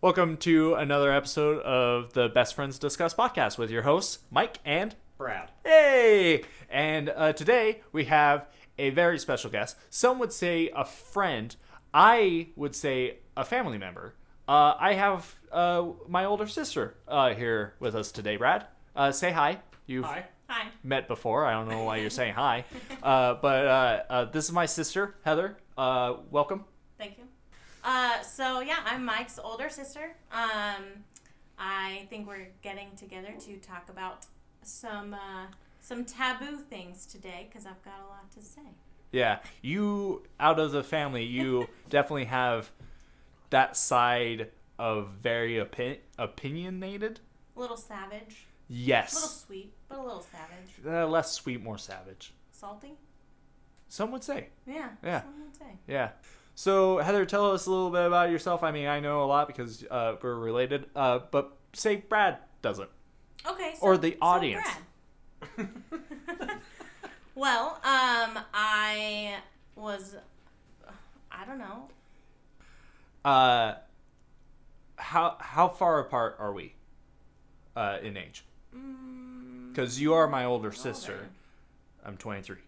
Welcome to another episode of the Best Friends Discuss podcast with your hosts, Mike and Brad. Hey! And today we have a very special guest. Some would say a friend. I would say a family member. I have my older sister here with us today, Brad. Say hi. You've Hi. met before. I don't know why you're saying hi. But this is my sister, Heather. Welcome. Thank you. I'm Mike's older sister. I think we're getting together to talk about some taboo things today because I've got a lot to say. Yeah, you, out of the family, you definitely have that side of very opinionated. A little savage. Yes. A little sweet, but a little savage. Less sweet, more savage. Salty? Some would say. Yeah. Yeah. Some would say. Yeah. So, Heather, tell us a little bit about yourself. I mean, I know a lot because we're related, but say Brad doesn't. Okay. Or the audience. Brad. Well, I don't know. How far apart are we in age? Because you are my older sister. Older. I'm 23.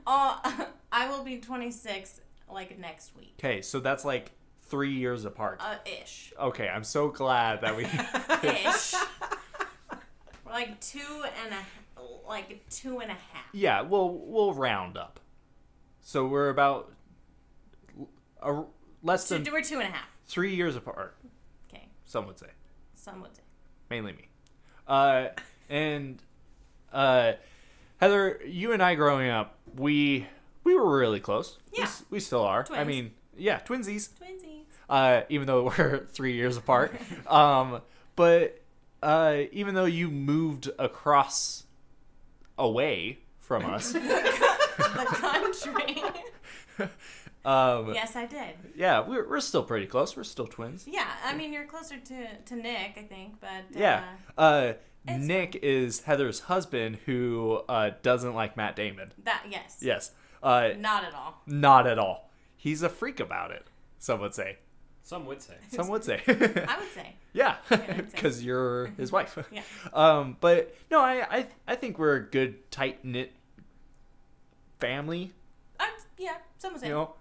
I will be 26 like next week. Okay, so that's like 3 years apart. Ish. Okay, I'm so glad that we... Ish. Like two and a half. Yeah, we'll round up. So we're about less than We're 2.5. 3 years apart. Okay. Some would say. Some would say. Mainly me. Heather, you and I growing up, we were really close. Yeah. We still are. Twins. I mean, yeah, twinsies. Twinsies. Even though we're 3 years apart. But even though you moved across away from us. The country. Yes, I did. Yeah, we're still pretty close. We're still twins. Yeah, I mean, you're closer to Nick, I think, but... Yeah. Nick is Heather's husband who doesn't like Matt Damon. Yes. Yes. Not at all. Not at all. He's a freak about it, some would say. Some would say. Some would say. I would say. Yeah, I would say. because you're his wife. Yeah. But no, I think we're a good tight-knit family. Yeah, some would say. You know,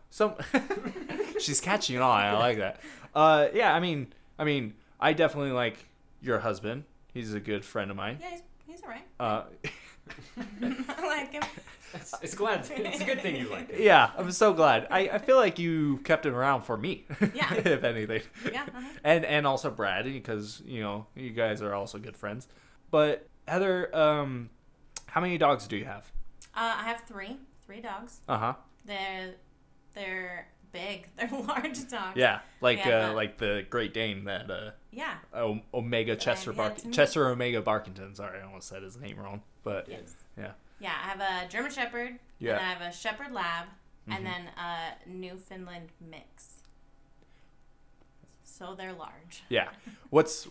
she's catching on. I like that. Yeah, I mean, I definitely like your husband. He's a good friend of mine. Yeah, he's all right. I like him. It's a good thing you like it. Yeah, I'm so glad. I feel like you kept him around for me. Yeah. If anything. Yeah. And also Brad, because you guys are also good friends. But Heather, how many dogs do you have? I have three dogs. Uh-huh. They're big. They're large dogs. Yeah, like Yeah, like the Great Dane that Yeah. Omega Chester Chester Omega Barkington. Sorry, I almost said his name wrong. But Yes. yeah. Yeah, I have a German Shepherd. Yeah. And I have a Shepherd Lab. And then a Newfoundland mix. So they're large. Yeah. What's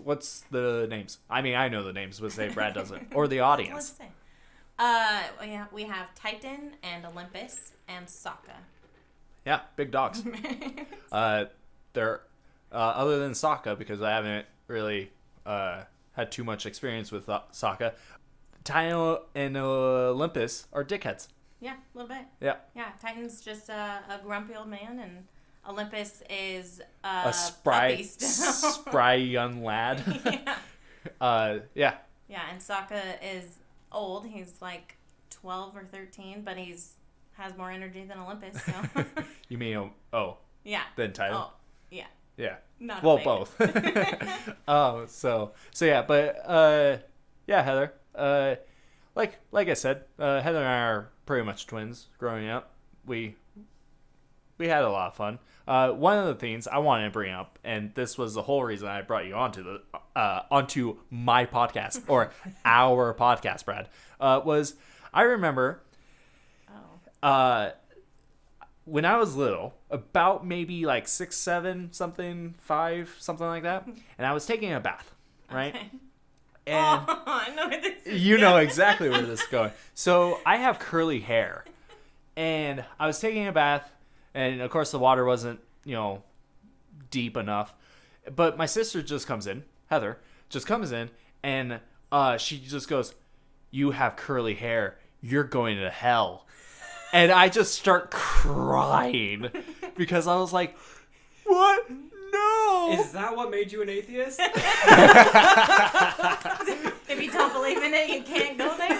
the names? I mean, I know the names, but say Brad doesn't, or the audience. Let's say. We have Titan and Olympus and Sokka. Yeah, big dogs. They're other than Sokka, because I haven't really had too much experience with Sokka. Titan and Olympus are dickheads. Yeah, a little bit. Yeah. Yeah, Titan's just a grumpy old man, and Olympus is A a beast. spry young lad. Yeah. Yeah. Yeah, and Sokka is old. He's like 12 or 13, but has more energy than Olympus. So. You mean Yeah. then Titan? Oh, yeah. Yeah. Not Well, Omega. both. So yeah, but yeah, Heather. Like I said, Heather and I are pretty much twins growing up. We had a lot of fun. One of the things I wanted to bring up, and this was the whole reason I brought you onto my podcast or our podcast, Brad, was I remember when I was little, about maybe like 6, 7, something, 5, something like that, and I was taking a bath, right? Okay. And I know where this is you know going. exactly where this is going. So I have curly hair, and I was taking a bath, And of course the water wasn't, deep enough. But my sister just comes in, Heather, just comes in, and she just goes, "You have curly hair. You're going to hell." And I just start crying because I was like, "What? No!" Is that what made you an atheist? If you don't believe in it, you can't go there.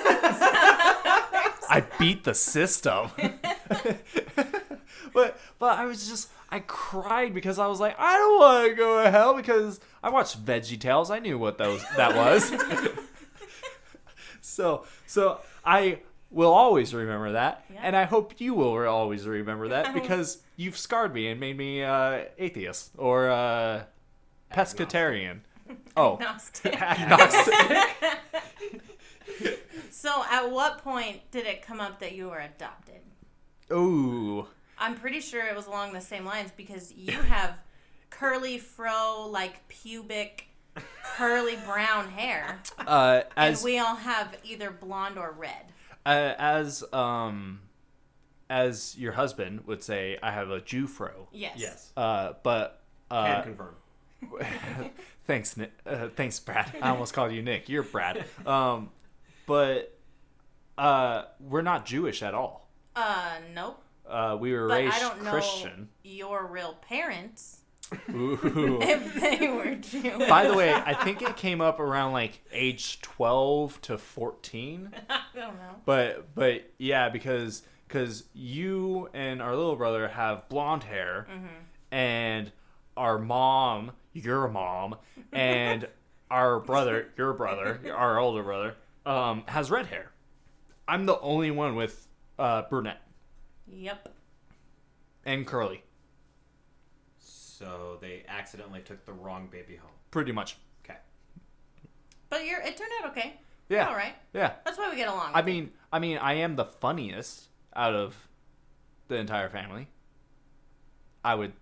I beat the system. but I cried because I was like, I don't want to go to hell because I watched VeggieTales. I knew what that was. So I will always remember that, Yeah. and I hope you will always remember that because you've scarred me and made me atheist or pescatarian. Oh, Agnostic. agnostic. So, at what point did it come up that you were adopted? Ooh. I'm pretty sure it was along the same lines because you have curly fro, like pubic, curly brown hair, and we all have either blonde or red. As your husband would say, I have a Jew-fro. Yes. Yes. But Can confirm. thanks, Nick. Thanks, Brad. I almost called you Nick. You're Brad. But we're not Jewish at all. Nope. We were But raised I don't know Christian. your real parents Ooh. if they were Jewish. By the way, I think it came up around like age 12 to 14. I don't know. But yeah, because you and our little brother have blonde hair, and our mom, your mom, and our brother, your brother, our older brother, has red hair. I'm the only one with brunette Yep. and curly, So they accidentally took the wrong baby home. pretty much. Okay. But it turned out okay. Yeah, You're all right. yeah. That's why we get along. I mean, I am the funniest out of the entire family. I would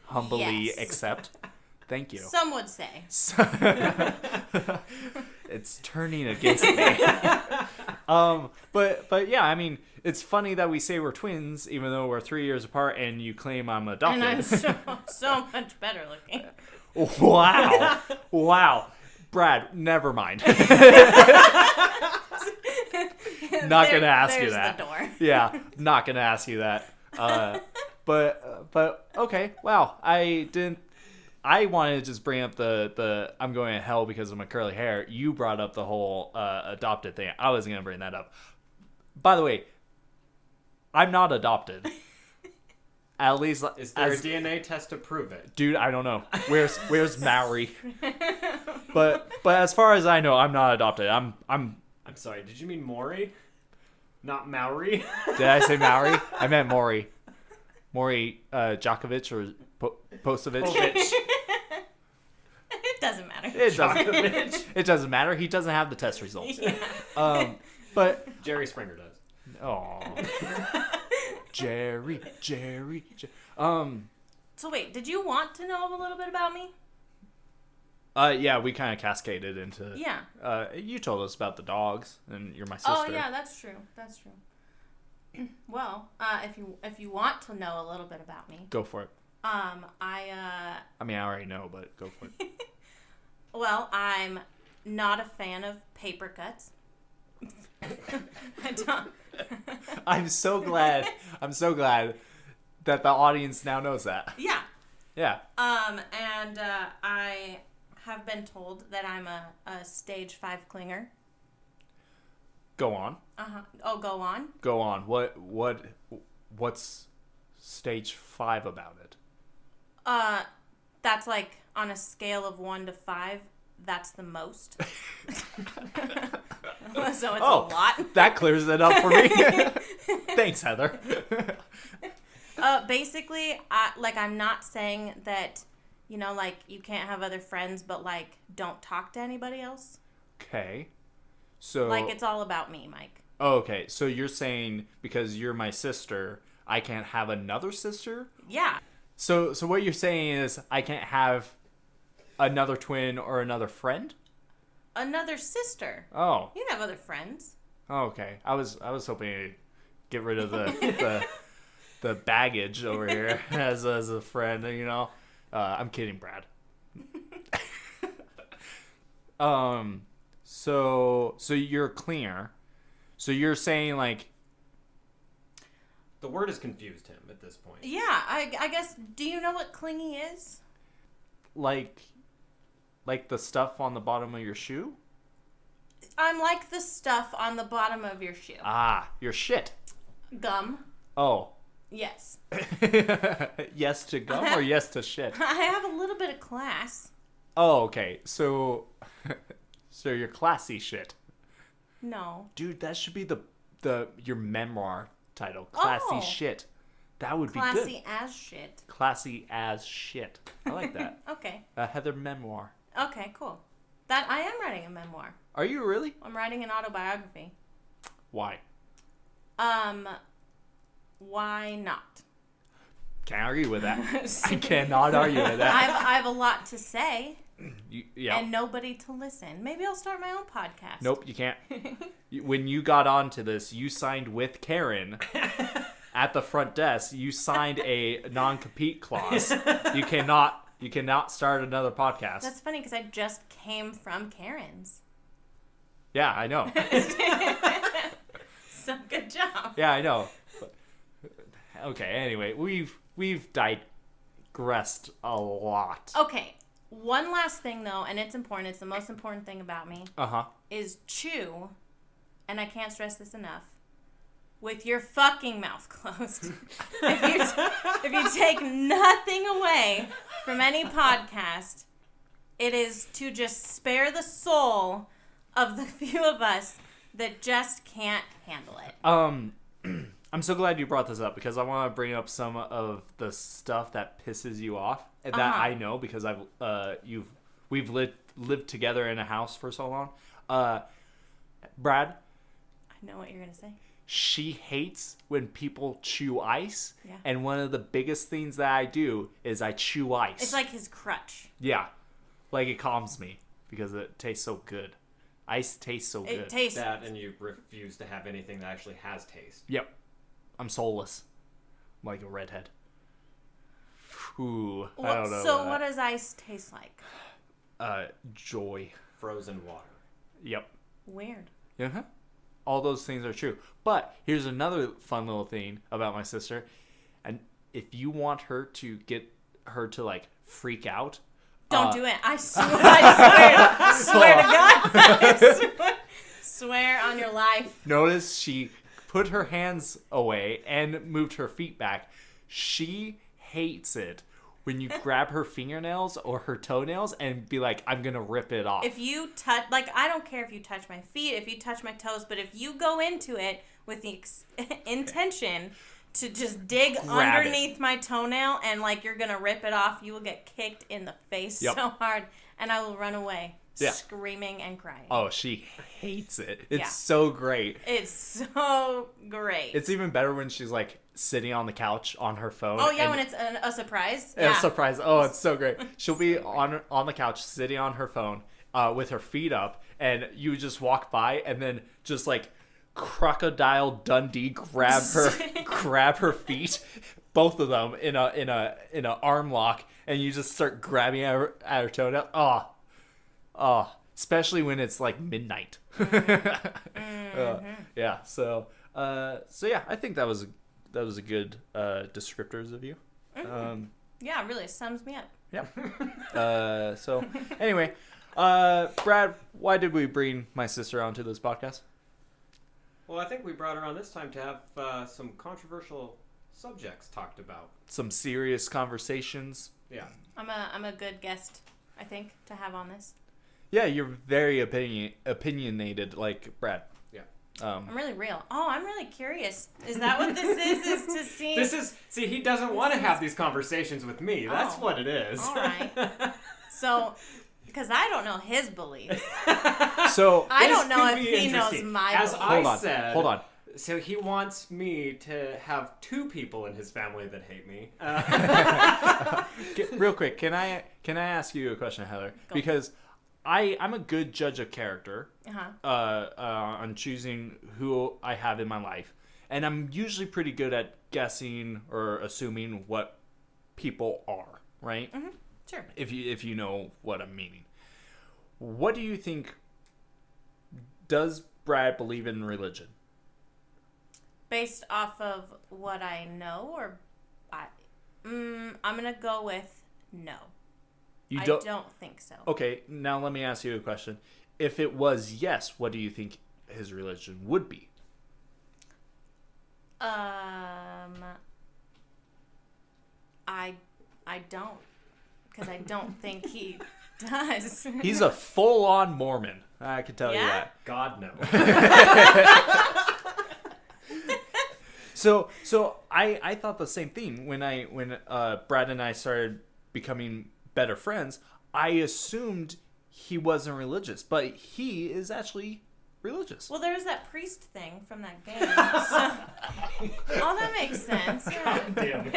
humbly Yes. accept. Thank you. Some would say. It's turning against me. But yeah, I mean, it's funny that we say we're twins, even though we're 3 years apart, and you claim I'm adopted. And I'm so much better looking. Wow, Brad, never mind. Not gonna ask you there's that. The door. Yeah, not gonna ask you that. But okay, wow. I wanted to just bring up the I'm going to hell because of my curly hair. You brought up the whole adopted thing. I wasn't gonna bring that up. By the way, I'm not adopted. At least Is there a DNA test to prove it? dude, I don't know. Where's Maori? But as far as I know, I'm not adopted. I'm I'm sorry, did you mean Maury? Not Maori? Did I say Maori? I meant Maury. Maury Djokovic or Postovic. It doesn't matter. It doesn't matter. He doesn't have the test results. Yeah. But Jerry Springer does. oh, Jerry. So wait, did you want to know a little bit about me? Yeah, we kind of cascaded into. Yeah. You told us about the dogs, and you're my sister. Oh yeah, that's true. That's true. Well, if you want to know a little bit about me, Go for it. I mean, I already know, but go for it. well, I'm not a fan of paper cuts. I don't. I'm so glad that the audience now knows that. Yeah. Yeah. And I have been told that I'm a stage 5 clinger. Go on. Oh, go on. Go on. What's stage 5 about it? That's like on a scale of 1 to 5. That's the most. So it's a lot. That clears it up for me. Thanks, Heather. Basically, I'm not saying that, like you can't have other friends, but like don't talk to anybody else. Okay. So Like it's all about me, Mike. Oh, okay. So you're saying because you're my sister, I can't have another sister? Yeah. So what you're saying is I can't have another twin or another friend? Another sister. Oh. You can have other friends. Oh, okay. I was hoping to get rid of the the baggage over here as a friend, you know. I'm kidding, Brad. So you're a cleaner. So you're saying like The word has confused him at this point. Yeah, I guess. Do you know what clingy is? like the stuff on the bottom of your shoe? I'm like the stuff on the bottom of your shoe. Ah, your shit. Gum. Oh. Yes. Yes to gum or yes to shit? I have a little bit of class. Oh, okay. So you're classy shit. No. Dude, that should be the your memoir title. Classy Oh. shit. That would be Classy good. as shit. Classy as shit. I like that. Okay. A Heather memoir. Okay, cool. That I am writing a memoir. Are you really? I'm writing an autobiography. Why? Why not? Can't argue with that. I cannot argue with that. I have a lot to say Yeah. and nobody to listen. Maybe I'll start my own podcast. Nope, you can't. When you got onto this, you signed with Karen at the front desk. You signed a non-compete clause. You cannot start another podcast. That's funny because I just came from Karen's. Yeah, I know. So good job. Yeah, I know. Okay, anyway, we've digressed a lot. Okay, one last thing though, and it's important. It's the most important thing about me. Uh-huh. Is chew, and I can't stress this enough, with your fucking mouth closed. if you take nothing away from any podcast, it is to just spare the soul of the few of us that just can't handle it. I'm so glad you brought this up because I want to bring up some of the stuff that pisses you off that I know because we've lived together in a house for so long. Brad, I know what you're gonna say. she hates when people chew ice, Yeah. and one of the biggest things that I do is I chew ice. It's like his crutch. Yeah, like it calms me because it tastes so good. Ice tastes so good. It tastes. That and you refuse to have anything that actually has taste. Yep. I'm soulless. I'm like a redhead. Ooh, I don't know. So what does ice taste like? Joy. Frozen water. Yep. Weird. Uh-huh. All those things are true. But here's another fun little thing about my sister. And if you want her to get her to like freak out, Don't do it. I swear to God. I swear on your life. notice she put her hands away and moved her feet back. She hates it when you grab her fingernails or her toenails and be like, I'm going to rip it off. If you touch, like, I don't care if you touch my feet, if you touch my toes, but if you go into it with the intention to just dig Grab underneath my toenail and, like, you're going to rip it off, you will get kicked in the face Yep. so hard, and I will run away. Yeah. Screaming and crying. Oh, she hates it. It's Yeah. so great. It's so great. It's even better when she's like sitting on the couch on her phone. Oh, yeah, and when it's a surprise. a surprise. Oh, it's so great. She'll be on the couch sitting on her phone with her feet up, and you just walk by and then just like Crocodile Dundee grab her feet, both of them in a arm lock, and you just start grabbing at her toenail. Oh, especially when it's like midnight. Yeah. So yeah, I think that was a good descriptors of you. Yeah, really, it sums me up. Yeah. So anyway, Brad, why did we bring my sister onto this podcast? Well, I think we brought her on this time to have some controversial subjects talked about. Some serious conversations. Yeah. I'm a good guest, I think, to have on this. Yeah, you're very opinionated, like Brad. Yeah. I'm really real. Oh, I'm really curious. Is that what this is? Is to see? He doesn't want to have these conversations with me. That's what it is. All right. So, because I don't know his beliefs. So I This don't know could if be he knows interesting. my As beliefs. hold on. So he wants me to have two people in his family that hate me. Real quick, can I ask you a question, Heather? Go. Because I'm a good judge of character Uh-huh. on choosing who I have in my life, and I'm usually pretty good at guessing or assuming what people are, right? Mm-hmm. Sure. If you know what I'm meaning. What do you think? Does Brad believe in religion? Based off of what I know, or I'm gonna go with no. I don't think so. Okay, now let me ask you a question. If it was yes, what do you think his religion would be? I don't, because I don't think he does. He's a full-on Mormon. I can tell you Yeah? that. God no. So I thought the same thing when Brad and I started becoming better friends. I assumed he wasn't religious, but he is actually religious. Well, there's that priest thing from that game. So. Oh, that makes sense. Yeah. Damn.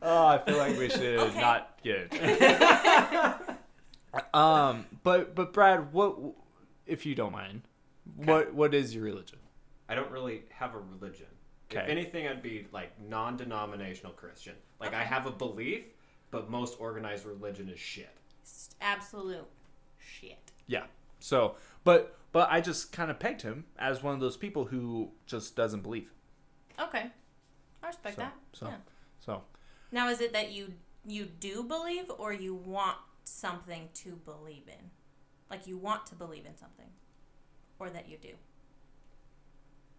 Oh, I feel like we should Okay. not get it. But Brad, what, if you don't mind, what is your religion? I don't really have a religion. If Okay. anything, I'd be like non-denominational Christian. Like I Okay. have a belief, but most organized religion is shit. Absolute shit. Yeah. So, but I just kind of pegged him as one of those people who just doesn't believe. Okay. I respect that. So, Yeah. so. Now, is it that you do believe, or you want something to believe in? Like you want to believe in something, or that you do?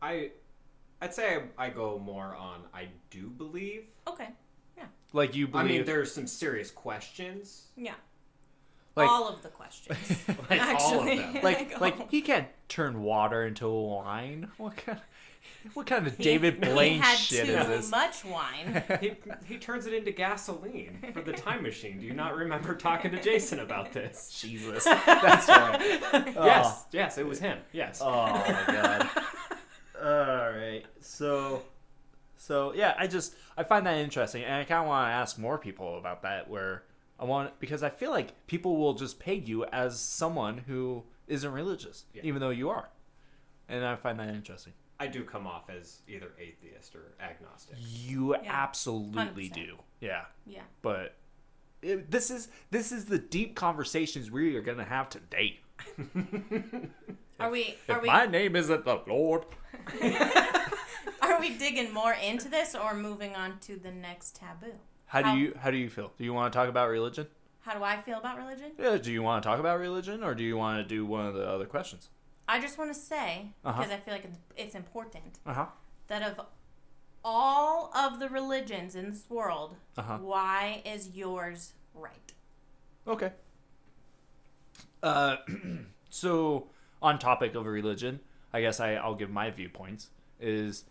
I'd say I go more on I do believe. Okay. Yeah. Like you believe. I mean, there's some serious questions. Yeah. Like- all of the questions. Like all of Actually. them. like he can't turn water into wine. What kind of David Blaine shit is this? Too much wine. He turns it into gasoline for the time machine. Do you not remember talking to Jason about this? Jesus, that's right. Yes, it was him. Yes. Oh my god. All right. So yeah, I find that interesting, and I kind of want to ask more people about that. Because I feel like people will just peg you as someone who isn't religious, even though you are, and I find that interesting. I do come off as either atheist or agnostic. You absolutely 100%. do. Yeah. Yeah. But this is the deep conversations we are gonna have today. Are we My name isn't the Lord. are we digging more into this, or moving on to the next taboo? How do you feel? Do you want to talk about religion? How do I feel about religion? Yeah. Do you want to talk about religion, or do you want to do one of the other questions? I just want to say, Uh-huh. because I feel like it's important, Uh-huh. that of all of the religions in this world, Uh-huh. why is yours right? Okay. So on topic of religion, I guess I'll give my viewpoints. Is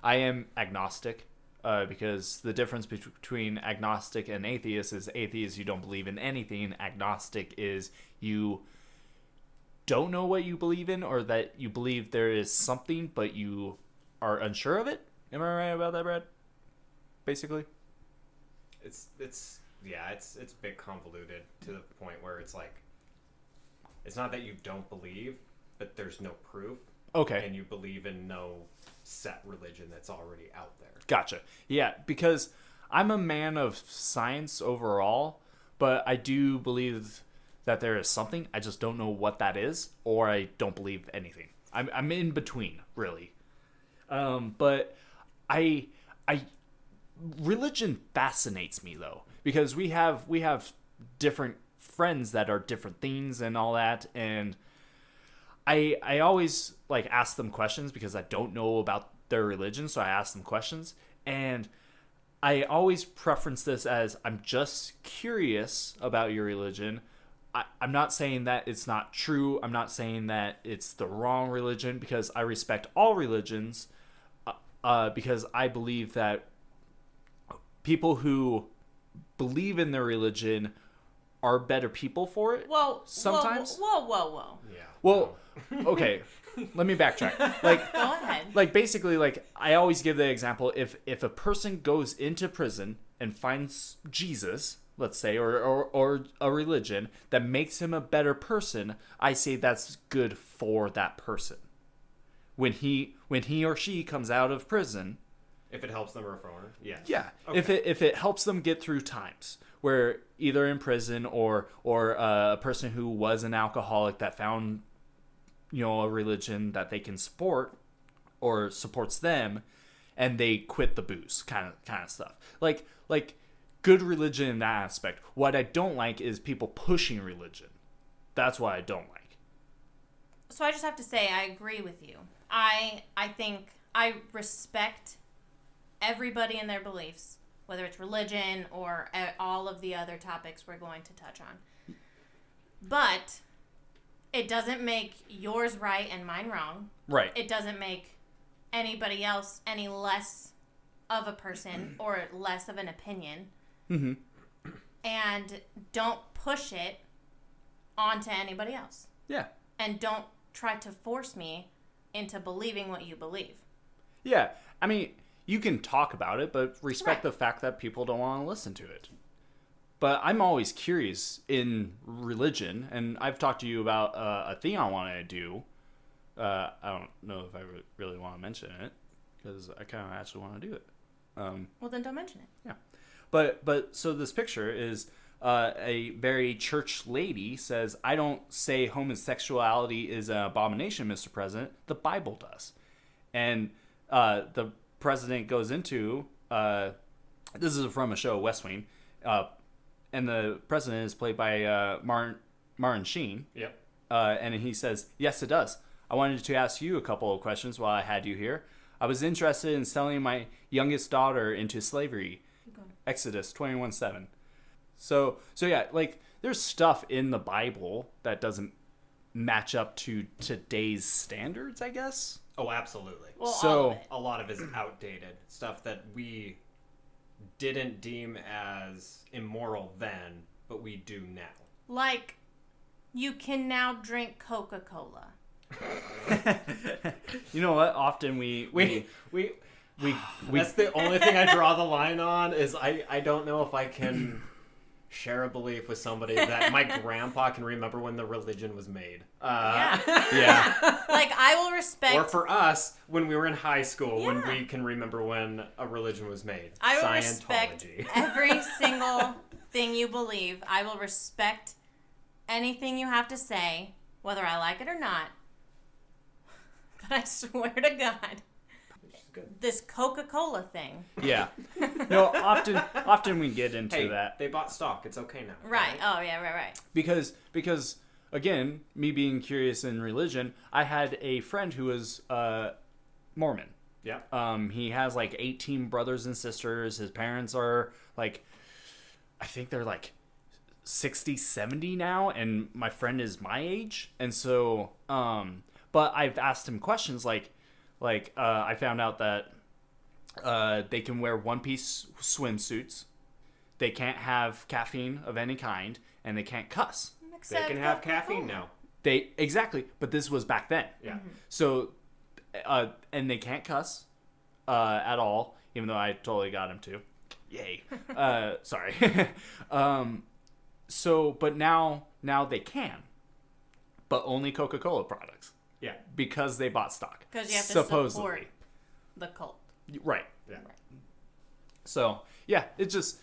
I am agnostic, because the difference between agnostic and atheist is atheist you don't believe in anything. Agnostic is you don't know what you believe in, or that you believe there is something but you are unsure of it. Am I right about that, Brad? Basically. It's a bit convoluted to the point where it's like, it's not that you don't believe, but there's no proof. Okay. And you believe in no set religion that's already out there. Gotcha. Yeah, because I'm a man of science overall, but I do believe that there is something. I just don't know what that is, or I don't believe anything. I'm in between, really. But I religion fascinates me though, because we have different friends that are different things and all that, and I always like ask them questions because I don't know about their religion, so I ask them questions, and I always preference this as I'm just curious about your religion. I'm not saying that it's not true. I'm not saying that it's the wrong religion, because I respect all religions, because I believe that people who believe in their religion are better people for it. Whoa. Sometimes. Whoa. Yeah. Well, okay. Let me backtrack. Like, Go ahead. like basically, like I always give the example: if a person goes into prison and finds Jesus, let's say, or a religion that makes him a better person, I say that's good for that person. when he or she comes out of prison. If it helps them reform, yes. Yeah, Okay. if it helps them get through times where either in prison or a person who was an alcoholic that found a religion that they can support or supports them, and they quit the booze kind of stuff. Like good religion in that aspect. What I don't like is people pushing religion. That's what I don't like. So I just have to say I agree with you. I think I respect everybody and their beliefs, whether it's religion or all of the other topics we're going to touch on. But it doesn't make yours right and mine wrong. Right. It doesn't make anybody else any less of a person or less of an opinion. Mm-hmm. And don't push it onto anybody else. Yeah. And don't try to force me into believing what you believe. Yeah. I mean, you can talk about it, but respect Right. the fact that people don't want to listen to it. But I'm always curious in religion, and I've talked to you about a thing I want to do. I don't know if I really want to mention it, because I kind of actually want to do it. Well, then don't mention it. Yeah. But so this picture is a very church lady says, "I don't say homosexuality is an abomination, Mr. President. The Bible does." And the president goes into, this is from a show, West Wing, and the president is played by Martin Sheen. Yep. And he says, "Yes, it does. I wanted to ask you a couple of questions while I had you here. I was interested in selling my youngest daughter into slavery." Exodus 21:7. So yeah, like there's stuff in the Bible that doesn't match up to today's standards, I guess. Oh, absolutely. Well, So- all of it. A lot of it is outdated stuff that we didn't deem as immoral then, but we do now. Like, you can now drink Coca-Cola. You know what? Often we That's the only thing I draw the line on is I don't know if I can share a belief with somebody that my grandpa can remember when the religion was made. Yeah. yeah. Like, I will respect... Or for us, when we were in high school, when Yeah. we can remember when a religion was made. I will respect Scientology. every single thing you believe. I will respect anything you have to say, whether I like it or not. But I swear to God, Good. this Coca-Cola thing. Yeah. No, often we get into Hey, that they bought stock. It's okay now. Right. Oh, yeah, right. because again, me being curious in religion, I had a friend who was Mormon. Yeah. He has like 18 brothers and sisters. His parents are like, I think they're like 60, 70 now, and my friend is my age. And so, but I've asked him questions like I found out that they can wear one-piece swimsuits, they can't have caffeine of any kind, and they can't cuss. They Except can have Coca-Cola. caffeine now. Exactly, but this was back then. Yeah. So, and they can't cuss at all, even though I totally got him to. Yay. Sorry. So, but now they can, but only Coca-Cola products Yeah. because they bought stock. Because you have to supposedly. support the cult. Right. Yeah. So, yeah, it just,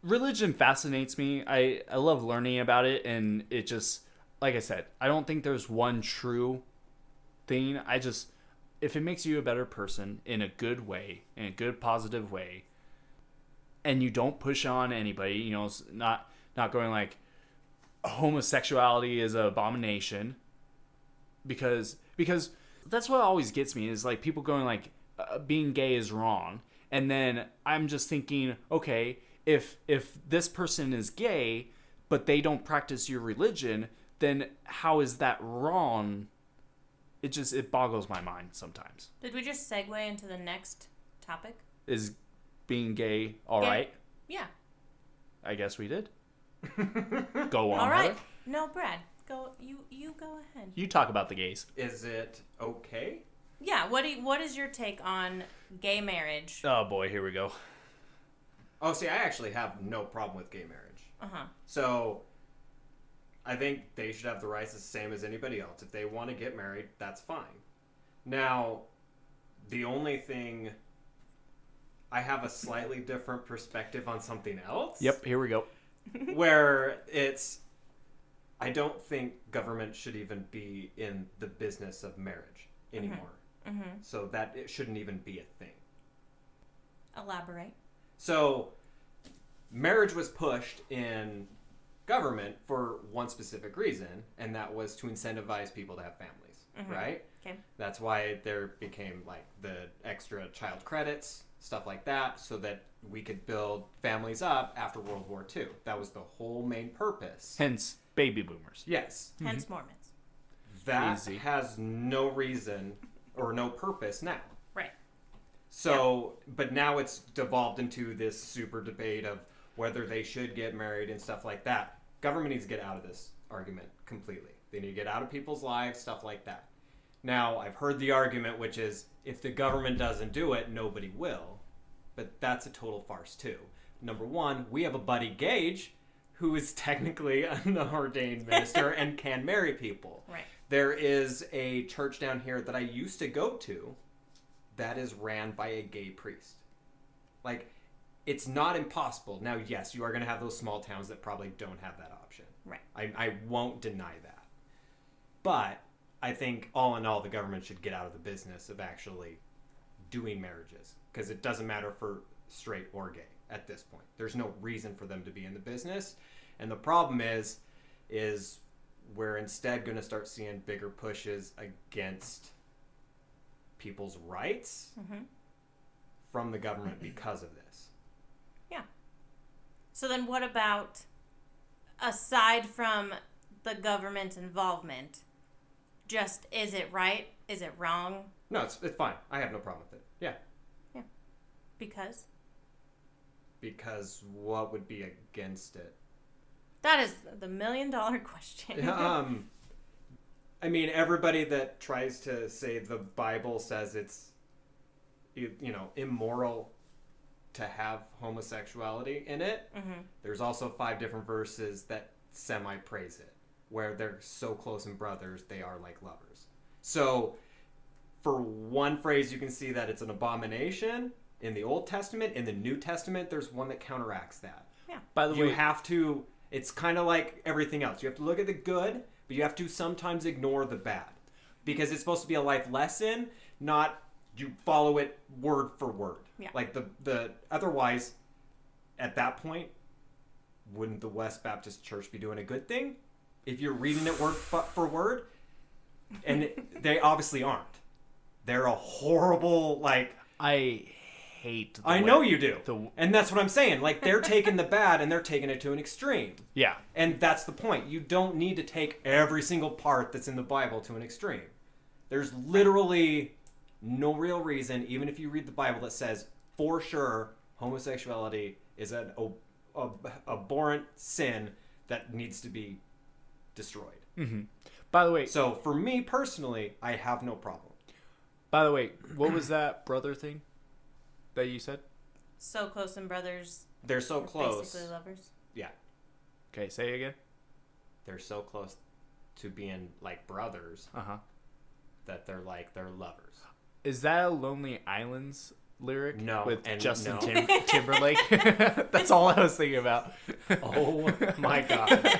religion fascinates me. I love learning about it, and it just, like I said, I don't think there's one true thing. If it makes you a better person in a good way, in a good, positive way, and you don't push on anybody, it's not going like, homosexuality is an abomination, because that's what always gets me, is like people going like, being gay is wrong. And then I'm just thinking, okay, if this person is gay, but they don't practice your religion, then how is that wrong? It boggles my mind sometimes. Did we just segue into the next topic? Is being gay all Gay. right? Yeah. I guess we did. Go on. All right. Heather. No, Brad. Go. You go ahead. You talk about the gays. Is it okay? Yeah. What is your take on gay marriage? Oh boy, here we go. Oh, see, I actually have no problem with gay marriage. Uh-huh. So, I think they should have the rights the same as anybody else. If they want to get married, that's fine. Now, the only thing... I have a slightly different perspective on something else. Yep, here we go. Where it's... I don't think government should even be in the business of marriage anymore. Mm-hmm. So that it shouldn't even be a thing. Elaborate. So, marriage was pushed in government for one specific reason, and that was to incentivize people to have families, right? Okay. That's why there became like the extra child credits, stuff like that, so that we could build families up after World War II. That was the whole main purpose. Hence, baby boomers. Yes. Hence Mormons. That Easy. has no reason or no purpose now. Right. So, but now it's devolved into this super debate of whether they should get married and stuff like that. Government needs to get out of this argument completely. They need to get out of people's lives, stuff like that. Now, I've heard the argument, which is, if the government doesn't do it, nobody will. But that's a total farce, too. Number one, we have a Buddy Gage, who is technically an ordained minister and can marry people. Right. There is a church down here that I used to go to that is ran by a gay priest. Like, it's not impossible. Now, yes, you are going to have those small towns that probably don't have that option. Right. I won't deny that. But I think, all in all, the government should get out of the business of actually doing marriages. Because it doesn't matter for straight or gay at this point. There's no reason for them to be in the business. And the problem is we're instead going to start seeing bigger pushes against people's rights from the government because of this. Yeah. So then what about, aside from the government's involvement, just, is it right? Is it wrong? No, it's fine. I have no problem with it. Yeah. Yeah. Because? Because what would be against it? That is the $1 million question. I mean, everybody that tries to say the Bible says it's, immoral to have homosexuality in it, there's also 5 different verses that semi-praise it, where they're so close in brothers, they are like lovers. So, for one phrase, you can see that it's an abomination in the Old Testament. In the New Testament, there's one that counteracts that. Yeah. By the way, You have to, it's kind of like everything else. You have to look at the good, but you have to sometimes ignore the bad. Because it's supposed to be a life lesson, not you follow it word for word. Yeah. Like the otherwise, at that point, wouldn't the West Baptist Church be doing a good thing? If you're reading it word for word, and they obviously aren't. They're a horrible, I hate I know you do. the- And that's what I'm saying. Like, they're taking the bad and they're taking it to an extreme. Yeah. And that's the point. You don't need to take every single part that's in the Bible to an extreme. There's literally no real reason, even if you read the Bible, that says, for sure, homosexuality is an abhorrent sin that needs to be destroyed. By the way, So, for me personally, I have no problem. what was that brother thing that you said? So close and brothers. They're so close. Basically lovers. Yeah. Okay, say it again. They're so close to being like brothers Uh-huh. that they're like they're lovers. Is that a Lonely Islands lyric? No, With and Justin no. Timberlake? That's all I was thinking about. Oh my god.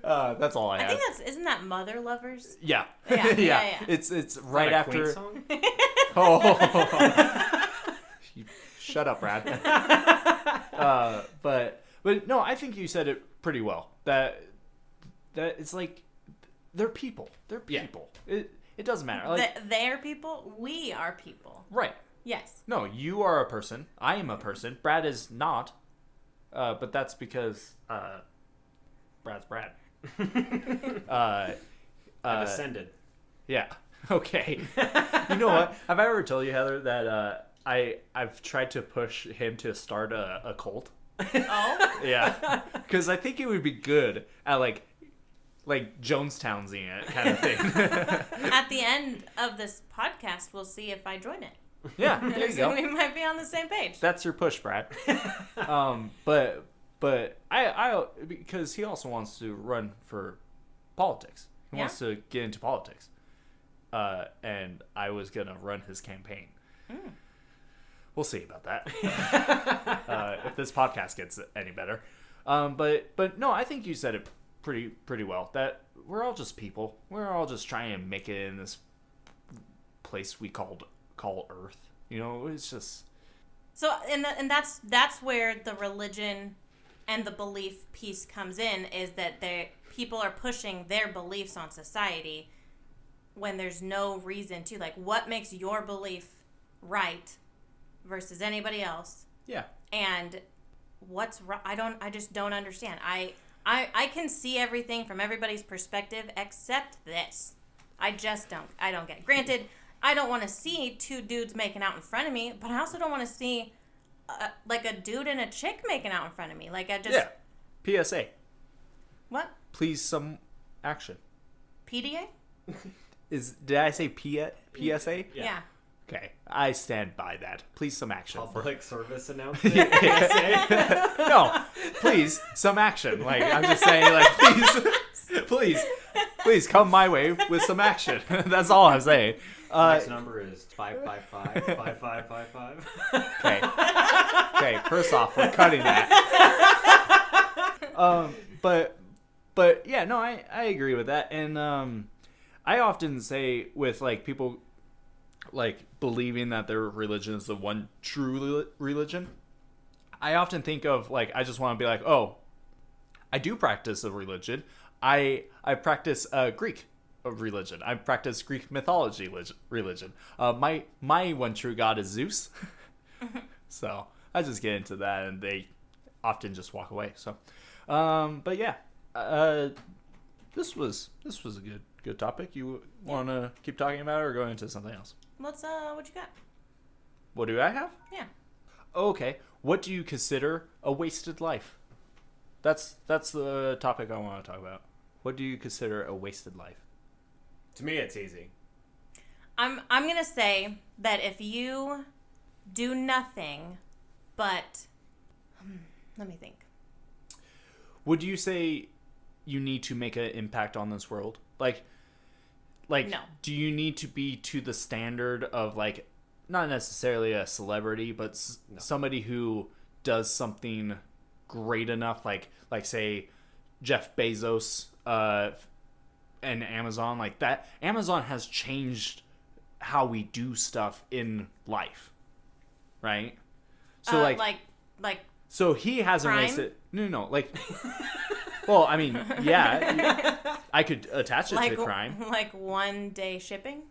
That's all I I had. think isn't that Mother Lovers? Yeah. Yeah, yeah. It's Is right that a Queen after. song? Oh. Shut up, Brad. But no, I think you said it pretty well. That it's like they're people. They're Yeah. people. It doesn't matter. Like, They're people. We are people. right. Yes. No, you are a person. I am a person. Brad is not. But that's because Brad's Brad. I've ascended. Yeah. Okay. You know what? Have I ever told you, Heather, that I've tried to push him to start a cult? Oh. Yeah. Because I think it would be good at like Jonestown's-ing it kind of thing. At the end of this podcast, we'll see if I join it. Yeah. There you So go. we might be on the same page. That's your push, Brad. But I because he also wants to run for politics. He He wants to get into politics. And I was going to run his campaign. We'll see about that. If this podcast gets any better. But no, I think you said it pretty well. That we're all just people. We're all just trying to make it in this place we call Earth. You know, it's just... So, and that's where the religion and the belief piece comes in, is that people are pushing their beliefs on society when there's no reason to. Like, what makes your belief right versus anybody else? Yeah. And what's wrong? I just don't understand. I can see everything from everybody's perspective except this. I don't get it. Granted, I don't want to see two dudes making out in front of me, but I also don't want to see like a dude and a chick making out in front of me. Like, I just... Yeah. PSA. What? Please some action. PDA? Did I say PSA? Yeah. Okay, I stand by that. Please some action. Public service announcement. PSA. No, please some action. Like, I'm just saying, like, please come my way with some action. That's all I'm saying. Next number is 555-5555. Okay. First off, we're cutting that. But yeah, no, I agree with that, and I often say with like people like believing that their religion is the one true religion, I often think of like, I just want to be like, oh, I do practice a religion. I practice Greek religion. I practice Greek mythology religion. My one true god is Zeus. So I just get into that, and they often just walk away. So, but yeah, this was a good topic. You want to keep talking about it or go into something else? What you got? What do I have? Yeah. Okay. What do you consider a wasted life? That's the topic I want to talk about. What do you consider a wasted life? To me, it's easy. I'm gonna say that if you do nothing but let me think. Would you say you need to make an impact on this world? Like No. Do you need to be to the standard of like, not necessarily a celebrity, but somebody who does something great enough, like say Jeff Bezos and Amazon, like that. Amazon has changed how we do stuff in life, right? So like so he hasn't crime? wasted. No, like. Well, I mean, yeah, I could attach it to crime. Like 1 day shipping?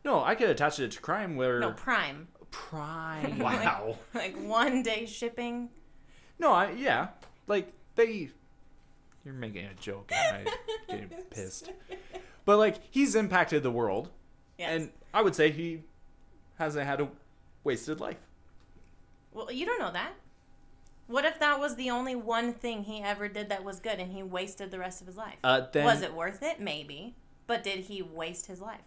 No, I could attach it to crime where... No, prime. Prime. Wow. like 1 day shipping? No, yeah. Like, You're making a joke, and I'm getting pissed. But, like, he's impacted the world. Yes. And I would say he hasn't had a wasted life. Well, you don't know that. What if that was the only one thing he ever did that was good and he wasted the rest of his life? Then, was it worth it? Maybe. But did he waste his life?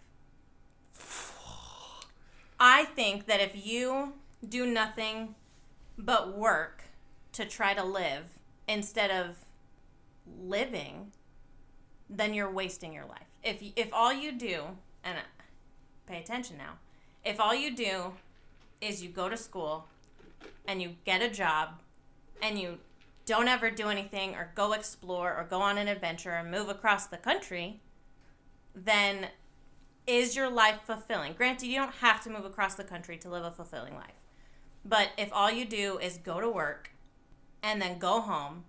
I think that if you do nothing but work to try to live instead of living, then you're wasting your life. If all you do, and pay attention now, if all you do is you go to school and you get a job and you don't ever do anything or go explore or go on an adventure or move across the country, then is your life fulfilling? Granted, you don't have to move across the country to live a fulfilling life. But if all you do is go to work and then go home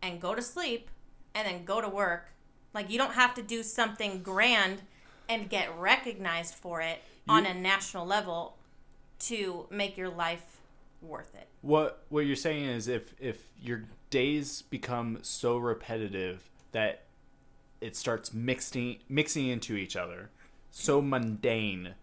and go to sleep and then go to work, like, you don't have to do something grand and get recognized for it on a national level to make your life worth it. What you're saying is if your days become so repetitive that it starts mixing into each other, so mundane,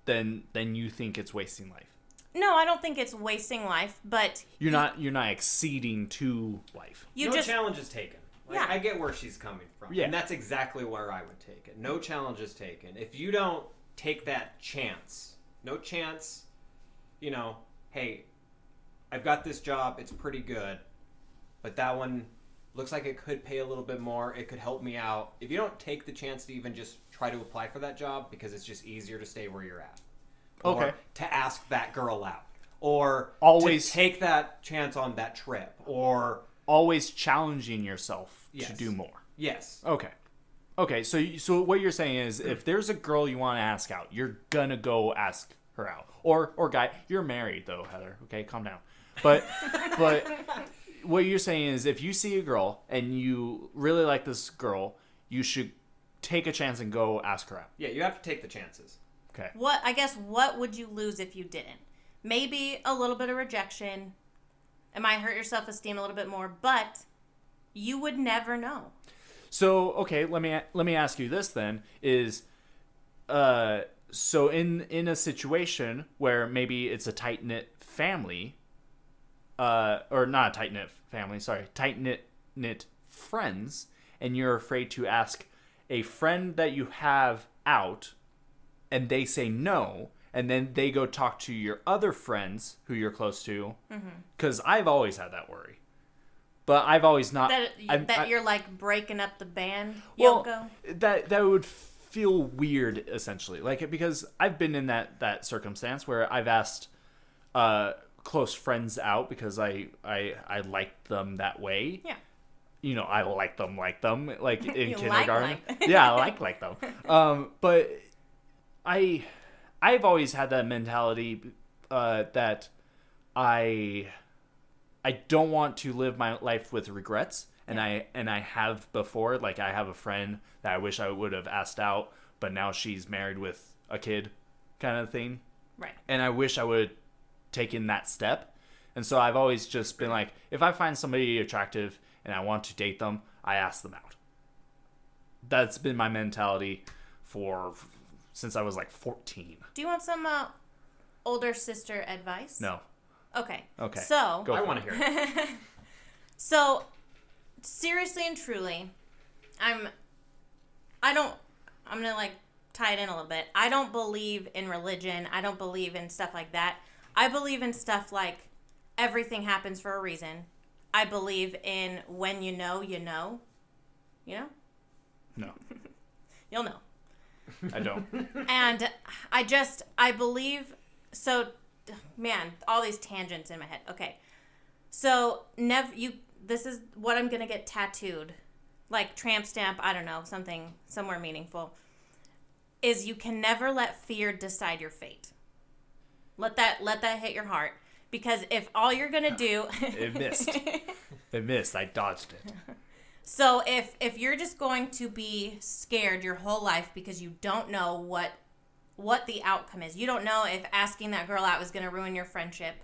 then you think it's wasting life. No, I don't think it's wasting life, but you're not exceeding to life. No challenge is taken. Like, Yeah. I get where she's coming from. Yeah. And that's exactly where I would take it. No challenge is taken. If you don't take that chance, no chance, hey, I've got this job, it's pretty good, but that one looks like it could pay a little bit more, it could help me out. If you don't take the chance to even just try to apply for that job because it's just easier to stay where you're at. Okay. Or to ask that girl out. Or Always to take that chance on that trip. Or always challenging yourself Yes. to do more. yes. Okay, so what you're saying is if there's a girl you want to ask out, you're gonna go ask her out. Or guy, you're married though, Heather. Okay, calm down. But what you're saying is if you see a girl and you really like this girl, you should take a chance and go ask her out. Yeah, you have to take the chances. Okay. What would you lose if you didn't? Maybe a little bit of rejection. It might hurt your self-esteem a little bit more, but you would never know. So, okay, let me ask you this then is so in a situation where maybe it's a tight-knit family or not a tight-knit family, sorry, tight-knit friends, and you're afraid to ask a friend that you have out and they say no, and then they go talk to your other friends who you're close to, because I've always had that worry. But I've always not... You're like breaking up the band, well, Yoko? that would feel weird, essentially. Like, because I've been in that circumstance where I've asked close friends out because I like them that way. Yeah. You know, I like them, like in You kindergarten. like. Yeah, I like them. But I've always had that mentality that I don't want to live my life with regrets, and I have before. Like, I have a friend that I wish I would have asked out, but now she's married with a kid, kind of thing. Right. And I wish I would have taken that step. And so I've always just been like, if I find somebody attractive and I want to date them, I ask them out. That's been my mentality since I was like 14. Do you want some older sister advice? No. Okay. Go I for want to it. hear it. So, seriously and truly, I'm gonna like tie it in a little bit. I don't believe in religion. I don't believe in stuff like that. I believe in stuff like everything happens for a reason. I believe in when you know, you know. You know? No, You'll know. I don't. And I believe, so, man, all these tangents in my head. Okay. So, this is what I'm going to get tattooed. Like tramp stamp, I don't know, somewhere meaningful. Is you can never let fear decide your fate. Let that hit your heart. Because if all you're going to do... It missed. It missed. I dodged it. So if you're just going to be scared your whole life because you don't know what the outcome is. You don't know if asking that girl out is going to ruin your friendship.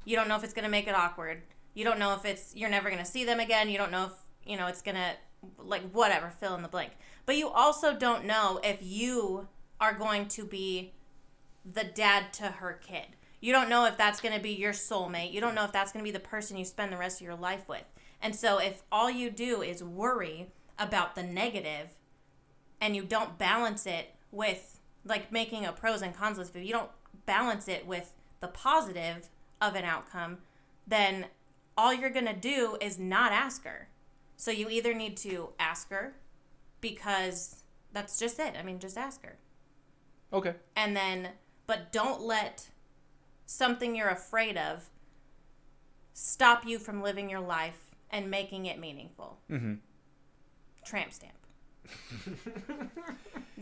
You don't know if it's going to make it awkward. You don't know if you're never going to see them again. You don't know if, it's going to, like, whatever, fill in the blank. But you also don't know if you are going to be the dad to her kid. You don't know if that's going to be your soulmate. You don't know if that's going to be the person you spend the rest of your life with. And so if all you do is worry about the negative and you don't balance it with, like, making a pros and cons list, if you don't balance it with the positive of an outcome, then all you're going to do is not ask her. So you either need to ask her because that's just it. I mean, just ask her. Okay. And then, but don't let something you're afraid of stop you from living your life and making it meaningful. Mm-hmm. Tramp stamp.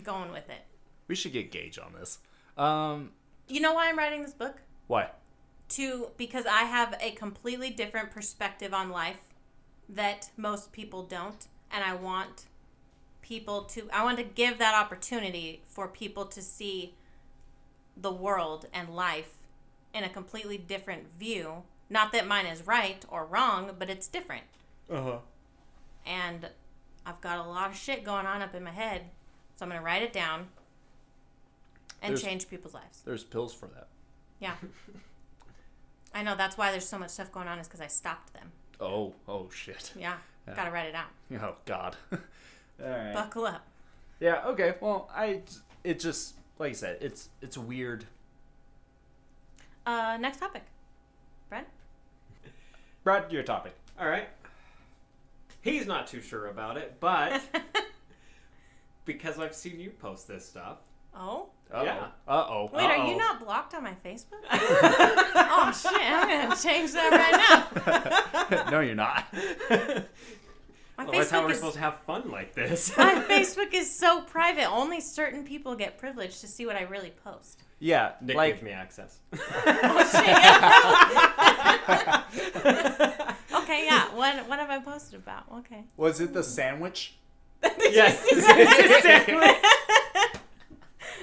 Going with it. We should get Gage on this. You know why I'm writing this book? Why? Because I have a completely different perspective on life that most people don't. And I want to give that opportunity for people to see the world and life in a completely different view. Not that mine is right or wrong, but it's different. Uh-huh. And I've got a lot of shit going on up in my head. So I'm going to write it down and change people's lives. There's pills for that. Yeah. I know. That's why there's so much stuff going on is because I stopped them. Oh, shit. Yeah. Got to write it out. Oh, God. All right. Buckle up. Yeah, okay. Well, it just, like I said, it's weird. Next topic. Brad? Brad, your topic. All right. He's not too sure about it, but because I've seen you post this stuff. Oh? Uh-oh. Yeah. Uh-oh. Wait, are you not blocked on my Facebook? Oh, shit. I'm going to change that right now. No, you're not. My Well, that's how Facebook we're is... supposed to have fun like this. My Facebook is so private. Only certain people get privilege to see what I really post. Yeah, Nick like gives me access. Oh, shit. Okay, yeah. What have I posted about? Okay. was it the sandwich? Yes.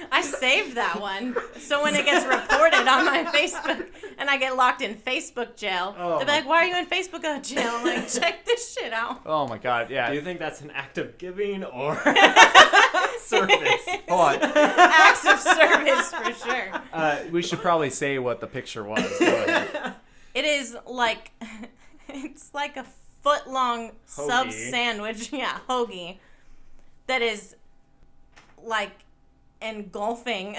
I saved that one. So when it gets reported on my Facebook and I get locked in Facebook jail, Oh they'll be like, why are you in Facebook jail? I'm like, check this shit out. Oh my god, yeah. Do you think that's an act of giving or service? Hold on. Acts of service for sure. We should probably say what the picture was. Go ahead. It is like, it's like a foot-long sub Hoagie. sandwich. Yeah, hoagie. That is like engulfing.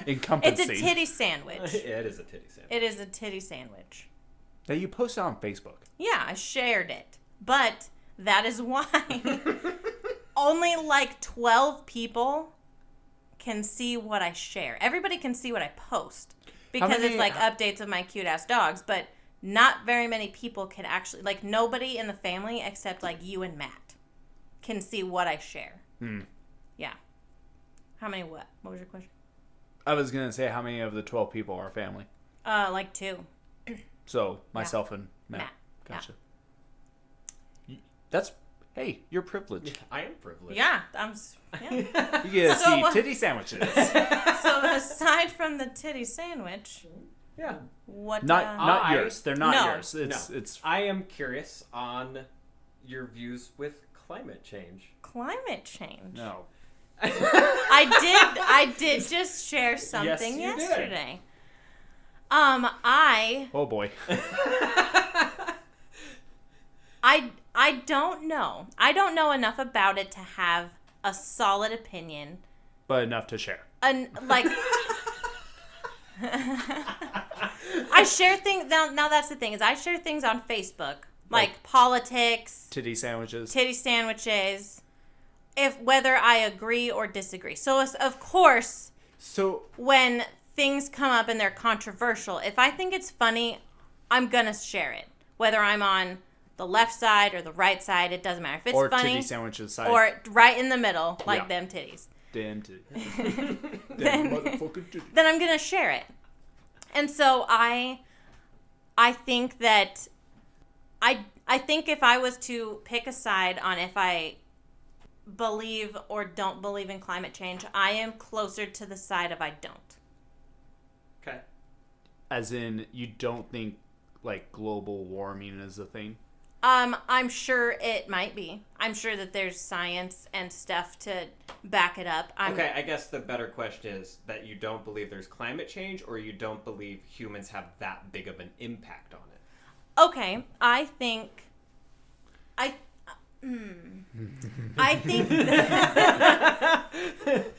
Encompassing. It's a titty sandwich. It is a titty sandwich. It is a titty sandwich. That you posted on Facebook. Yeah, I shared it. But that is why only like 12 people can see what I share. Everybody can see what I post because many- it's like updates of my cute ass dogs, but not very many people can actually, like nobody in the family except like you and Matt can see what I share. Yeah. How many what? What was your question? I was going to say how many of the 12 people are family. Like 2. So, myself and Matt. Matt. Gotcha. That's, hey, you're privileged. I am privileged. Yeah, yeah. You get to So, see titty sandwiches. So aside from the titty sandwich, Yeah. what? Not I- yours. They're not No. yours. It's I am curious on your views with climate change. Climate change. no. I did just share something you did. yesterday. Oh boy. I don't know. I don't know enough about it to have a solid opinion. But enough to share. Like I share things now that's the thing is I share things on Facebook like politics, Titty sandwiches. titty sandwiches, if whether I agree or disagree. So of course, So, when things come up and they're controversial, if I think it's funny, I'm gonna share it. Whether I'm on the left side or the right side, it doesn't matter. If it's or funny titty sandwiches side. or right in the middle, like Yeah. them titties, Damn titty. Then- Damn motherfucking titty. then I'm gonna share it. And so I think that I think if I was to pick a side on if I believe or don't believe in climate change, I am closer to the side of I don't. Okay. As in, you don't think, like, global warming is a thing? I'm sure it might be. I'm sure that there's science and stuff to back it up. Okay, I guess the better question is that you don't believe there's climate change or you don't believe humans have that big of an impact on it. Okay, I think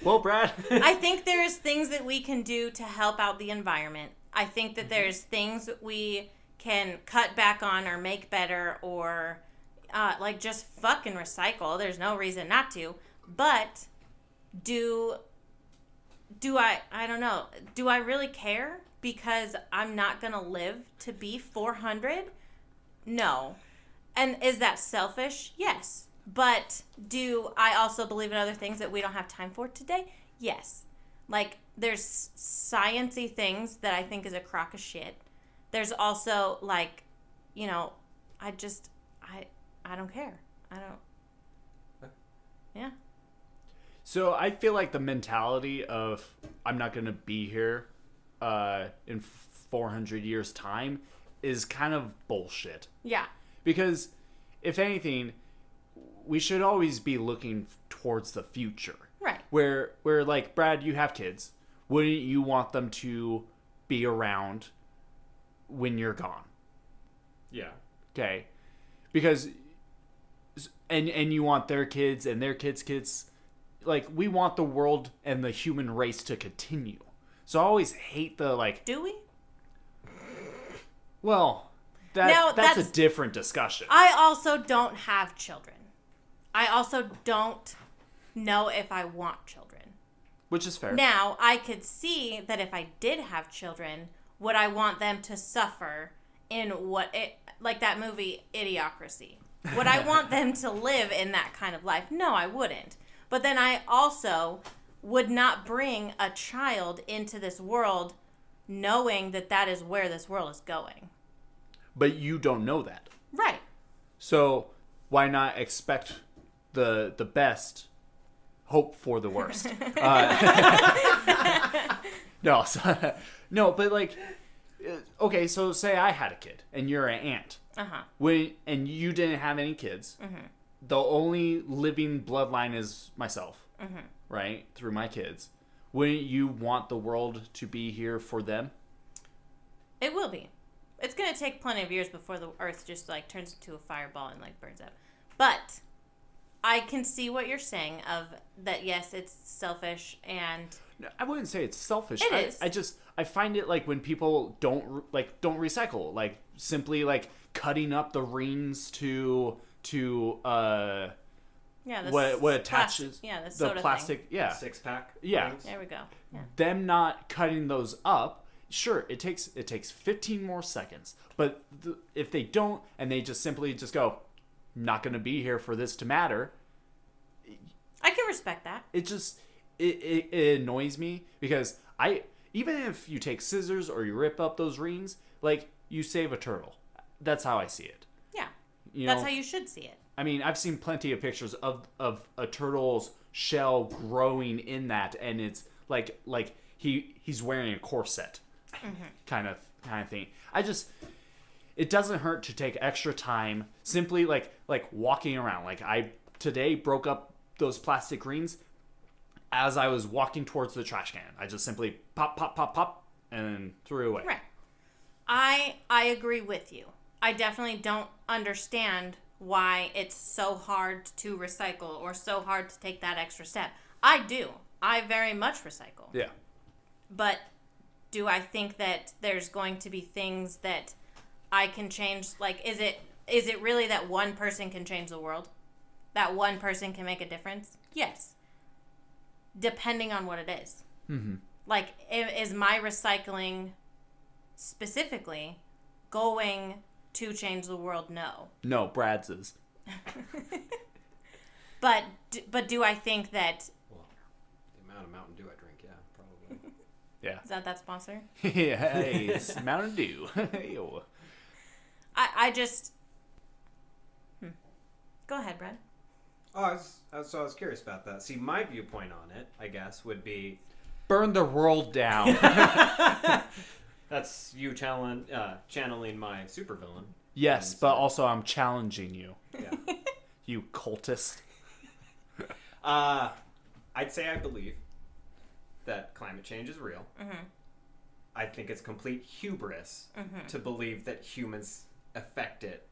Well, Brad. I think there's things that we can do to help out the environment. I think that there's things we can cut back on or make better or like just fucking recycle. There's no reason not to. But do I don't know. Do I really care because I'm not going to live to be 400? No. And is that selfish? Yes. But do I also believe in other things that we don't have time for today? Yes. Like, there's science-y things that I think is a crock of shit. There's also, like, you know, I don't care. I don't. Yeah. So I feel like the mentality of I'm not going to be here in 400 years' time is kind of bullshit. Yeah. Because, if anything, we should always be looking towards the future. Right. Where like, Brad, you have kids. Wouldn't you want them to be around when you're gone? Yeah. Okay. Because, and you want their kids and their kids. Like, we want the world and the human race to continue. So I always hate the, like, Do we? well, That's a different discussion. I also don't have children. I also don't know if I want children. Which is fair. Now, I could see that if I did have children, would I want them to suffer in like that movie Idiocracy? Would I want them to live in that kind of life? No, I wouldn't. But then I also would not bring a child into this world knowing that that is where this world is going. But you don't know that. Right. So why not expect the best, hope for the worst? No, but like, okay, so say I had a kid and you're an aunt. And you didn't have any kids. The only living bloodline is myself, right? Through my kids. Wouldn't you want the world to be here for them? It will be. It's going to take plenty of years before the Earth just like turns into a fireball and like burns up. But I can see what you're saying of that. Yes, it's selfish and. No, I wouldn't say it's selfish. It is. I find it like when people don't recycle, like simply like cutting up the rings to what attaches the plastic thing. yeah 6-pack yeah rings. There we go. Yeah. Them not cutting those up, sure, it takes 15 more seconds, but if they don't and they just simply just go, not going to be here for this to matter, I can respect that. It annoys me because even if you take scissors or you rip up those rings, like, you save a turtle. That's how I see it. Yeah. You That's know? how you should see it. I mean, I've seen plenty of pictures of a turtle's shell growing in that, and it's like he's wearing a corset, kind of thing. It doesn't hurt to take extra time, simply like walking around. Like, I today broke up those plastic rings as I was walking towards the trash can. I just simply pop, and then threw it away. Right. I agree with you. I definitely don't understand why it's so hard to recycle or so hard to take that extra step. I do. I very much recycle. Yeah. But do I think that there's going to be things that I can change? Like, is it really that one person can change the world? That one person can make a difference? Yes. Depending on what it is. Mm-hmm. Like, is my recycling specifically going to change the world? No. No, Brad's is. But do I think that... Well, the amount of Mountain Dew I drink, yeah, probably. Yeah. Is that sponsor? Yeah, hey, it's Mountain Dew. Yo. I just... Go ahead, Brad. Oh, I was curious about that. See, my viewpoint on it, I guess, would be... Burn the world down. That's you channeling my supervillain. Yes, but also I'm challenging you. Yeah. You cultist. I'd say I believe that climate change is real. Mm-hmm. I think it's complete hubris to believe that humans affect it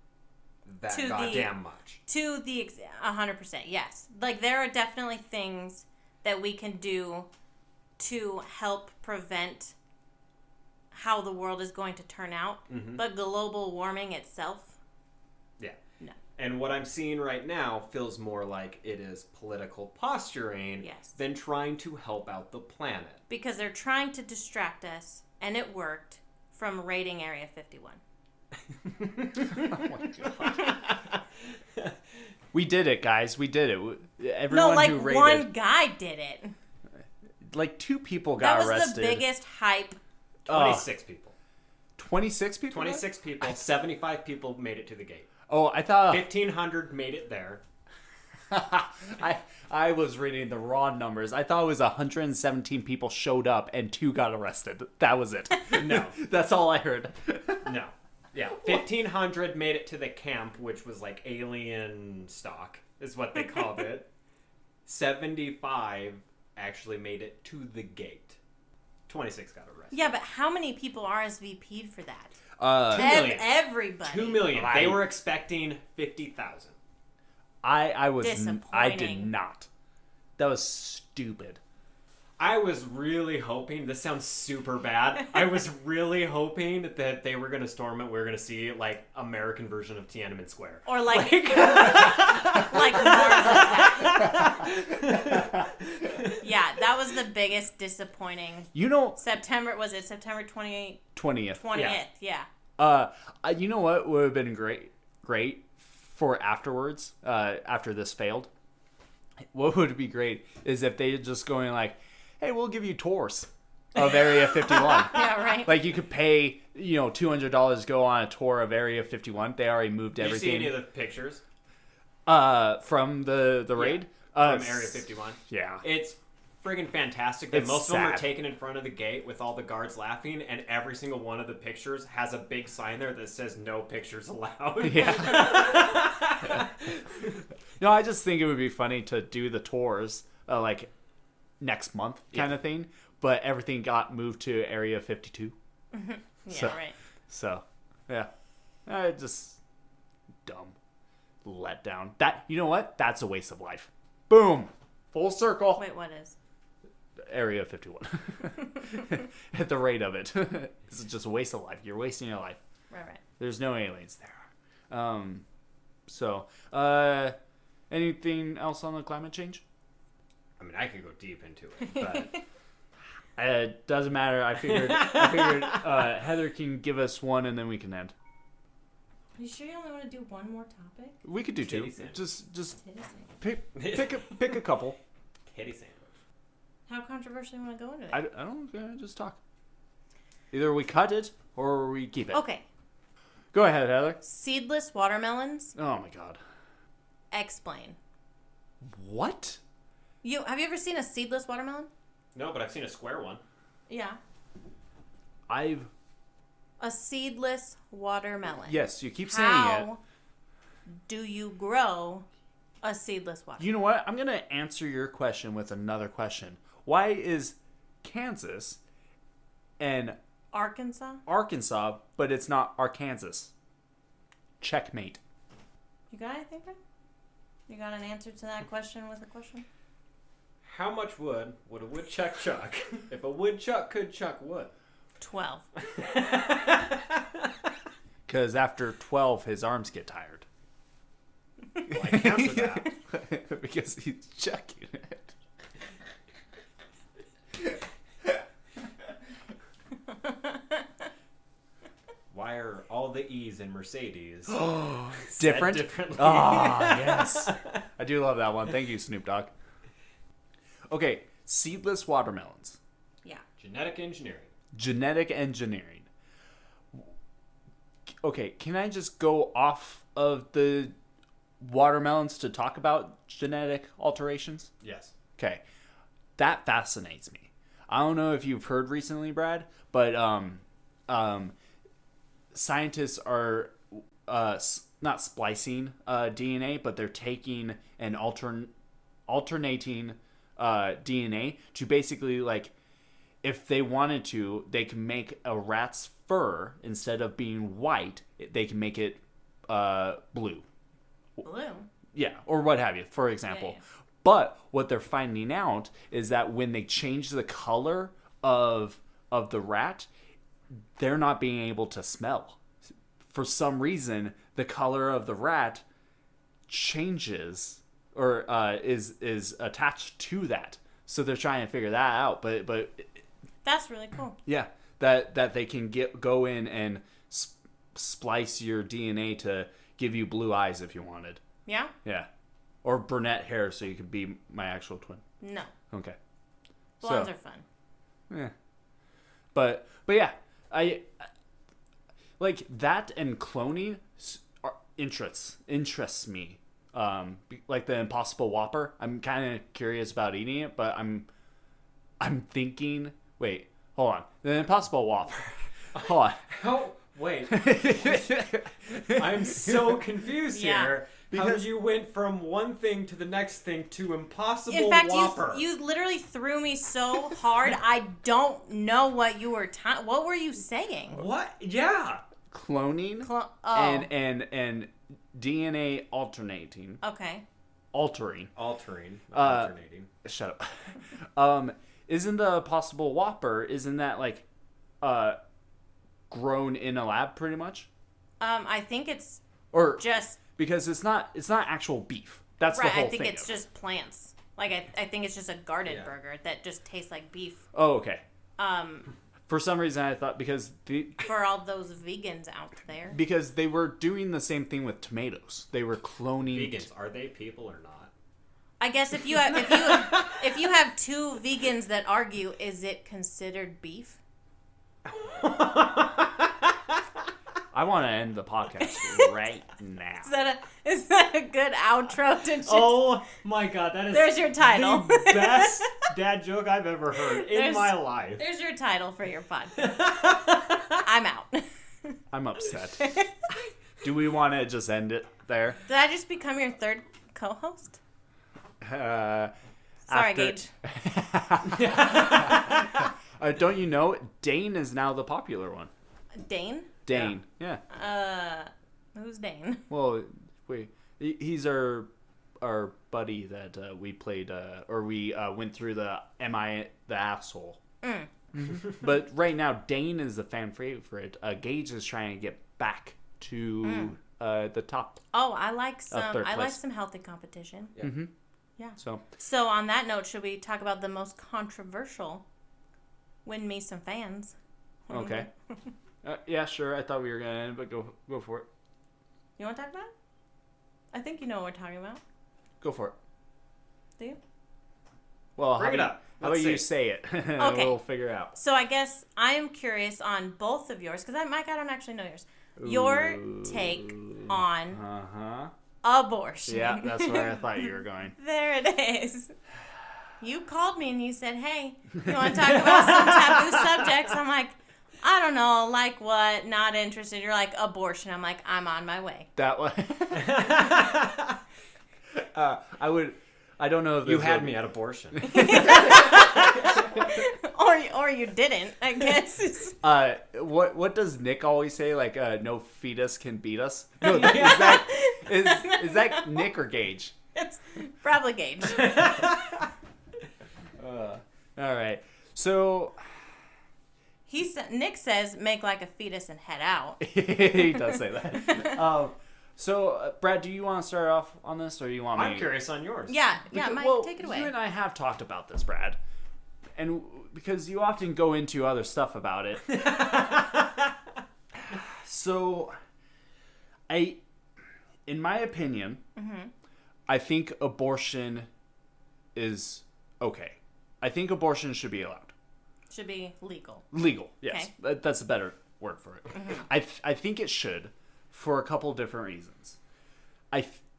that goddamn much. To the 100%, yes. Like, there are definitely things that we can do to help prevent how the world is going to turn out. But global warming itself, yeah. No. And what I'm seeing right now feels more like it is political posturing than trying to help out the planet. Because they're trying to distract us, and it worked, from raiding Area 51. Oh my god. We did it, guys. We did it. Everyone who raided, one guy did it. Like 2 people got arrested. That was the biggest hype. 26 people. 26 people? 26 people. 75 people made it to the gate. Oh, I thought 1,500 made it there. I was reading the raw numbers. I thought it was 117 people showed up and 2 got arrested. That was it. No. That's all I heard. No. Yeah, 1,500 made it to the camp, which was like alien stock, is what they called it. 75 actually made it to the gate. 26 got arrested. Yeah, but how many people RSVP'd for that? 2 million. Everybody. 2 million. They were expecting 50,000. I was. Disappointing. I did not. That was stupid. I was really hoping, this sounds super bad, I was really hoping that they were going to storm it. We were going to see, like, American version of Tiananmen Square. Or like like Mars Attack. Yeah, that was the biggest disappointing. You know, September 28th? 20th. 20th, yeah. You know what would have been great for afterwards, after this failed? What would be great is if they just going like, hey, we'll give you tours of Area 51. Yeah, right. Like, you could pay, $200 to go on a tour of Area 51. They already moved Did everything. you see any of the pictures? From the raid? From Area 51? Yeah. It's friggin' fantastic. It's Most of them are sad. taken in front of the gate with all the guards laughing, and every single one of the pictures has a big sign there that says no pictures allowed. Yeah. No, I just think it would be funny to do the tours, like, next month kind of thing, but everything got moved to Area 52. Yeah, So- right. So, yeah. Just dumb. Let down. You know what? That's a waste of life. Boom. Full circle. Wait, what is? Area 51. At the rate of it. It's just a waste of life. You're wasting your life. Right. There's no aliens there. So, anything else on the climate change? I mean, I could go deep into it, but It doesn't matter. I figured Heather can give us one and then we can end. Are you sure you only want to do one more topic? We could do two. Titty sandwich. Just Titty pick a couple. kitty sandwich. How controversial you want to go into it? I don't just talk. Either we cut it or we keep it. Okay. Go ahead, Heather. Seedless watermelons. Oh my god. Explain. What? Have you ever seen a seedless watermelon? No, but I've seen a square one. Yeah. A seedless watermelon. Yes, you keep saying it. How do you grow a seedless watermelon? You know what? I'm going to answer your question with another question. Why is Kansas and Arkansas, but it's not Arkansas? Checkmate. You got anything, Brent? You got an answer to that question with a question? How much wood would a woodchuck chuck if a woodchuck could chuck wood? 12. Because after 12, his arms get tired. Well, I counted that. Because he's chucking it. Why are all the E's in Mercedes Different? differently? Ah, yes. I do love that one. Thank you, Snoop Dogg. Okay, seedless watermelons. Yeah. Genetic engineering. Genetic engineering. Okay, can I just go off of the watermelons to talk about genetic alterations? Yes. Okay, that fascinates me. I don't know if you've heard recently, Brad, but scientists are not splicing DNA, but they're taking and alternating DNA to basically, like, if they wanted to, they can make a rat's fur, instead of being white, they can make it blue. Blue. Yeah, or what have you, for example. Yeah. But what they're finding out is that when they change the color of the rat, they're not being able to smell. For some reason, the color of the rat changes or is attached to that. So they're trying to figure that out. But That's really cool. yeah, that they can go in and splice your DNA to give you blue eyes if you wanted. Yeah? Yeah. Or brunette hair so you could be my actual twin. No. Okay. Blondes are fun. Yeah. But yeah, I like that, and cloning interests me. Like the Impossible Whopper. I'm kind of curious about eating it, but I'm thinking. Wait, hold on. The Impossible Whopper. Hold on. How? Wait. I'm so confused Yeah. here. Because you went from one thing to the next thing to Impossible In fact, Whopper. you literally threw me so hard. I don't know what you were. What were you saying? What? Yeah. Cloning Oh. and DNA altering. Okay. Altering. Alternating. Shut up. isn't the possible Whopper, isn't that like grown in a lab pretty much? I think it's Or just because it's not actual beef. That's the right. whole I think thing. it's just plants. Like I think it's just a garden burger that just tastes like beef. Oh, okay. Um, For some reason, I thought because for all those vegans out there. because they were doing the same thing with tomatoes. They were cloning Vegans, are they people or not? I guess if you have if you have two vegans that argue, is it considered beef? I want to end the podcast right now. Is that a good outro to just... Oh my god, that is There's your title. the best dad joke I've ever heard in my life. There's your title for your podcast. I'm out. I'm upset. Do we want to just end it there? Did I just become your third co-host? Sorry, Gage. Don't you know Dane is now the popular one? Dane? Dane, yeah. Who's Dane? Well, he's our buddy that we played, or we went through the the asshole. But right now, Dane is the fan favorite. Gage is trying to get back to the top. Oh, I like third place. some healthy competition. Yeah. Mm-hmm. Yeah. So on that note, should we talk about the most controversial? Win me some fans. okay. Yeah, sure. I thought we were gonna end, but go for it. You want to talk about it? I think you know what we're talking about. Go for it. Do you? Well, Bring it up. How Let's about you see. say it? Okay. We'll figure it out. So I guess I am curious on both of yours, because Mike, I don't actually know yours. Your take on abortion. Yeah, that's where I thought you were going. There it is. You called me and you said, hey, you want to talk about some taboo subjects? I'm like, I don't know, like what, not interested. You're like, abortion. I'm like, I'm on my way. That one. I don't know if You had me at abortion. Or you didn't, I guess. What does Nick always say? Like, no fetus can beat us? No, is that Nick or Gage? It's probably Gage. All right. So Nick says, make like a fetus and head out. he does say that. Brad, do you want to start off on this, or do you want me? I'm curious on yours. Yeah, Mike, take it away. You and I have talked about this, Brad, and because you often go into other stuff about it. So, in my opinion, I think abortion is okay. I think abortion should be allowed. Should be legal. Legal, yes. Okay. That's a better word for it. I think it should, for a couple different reasons.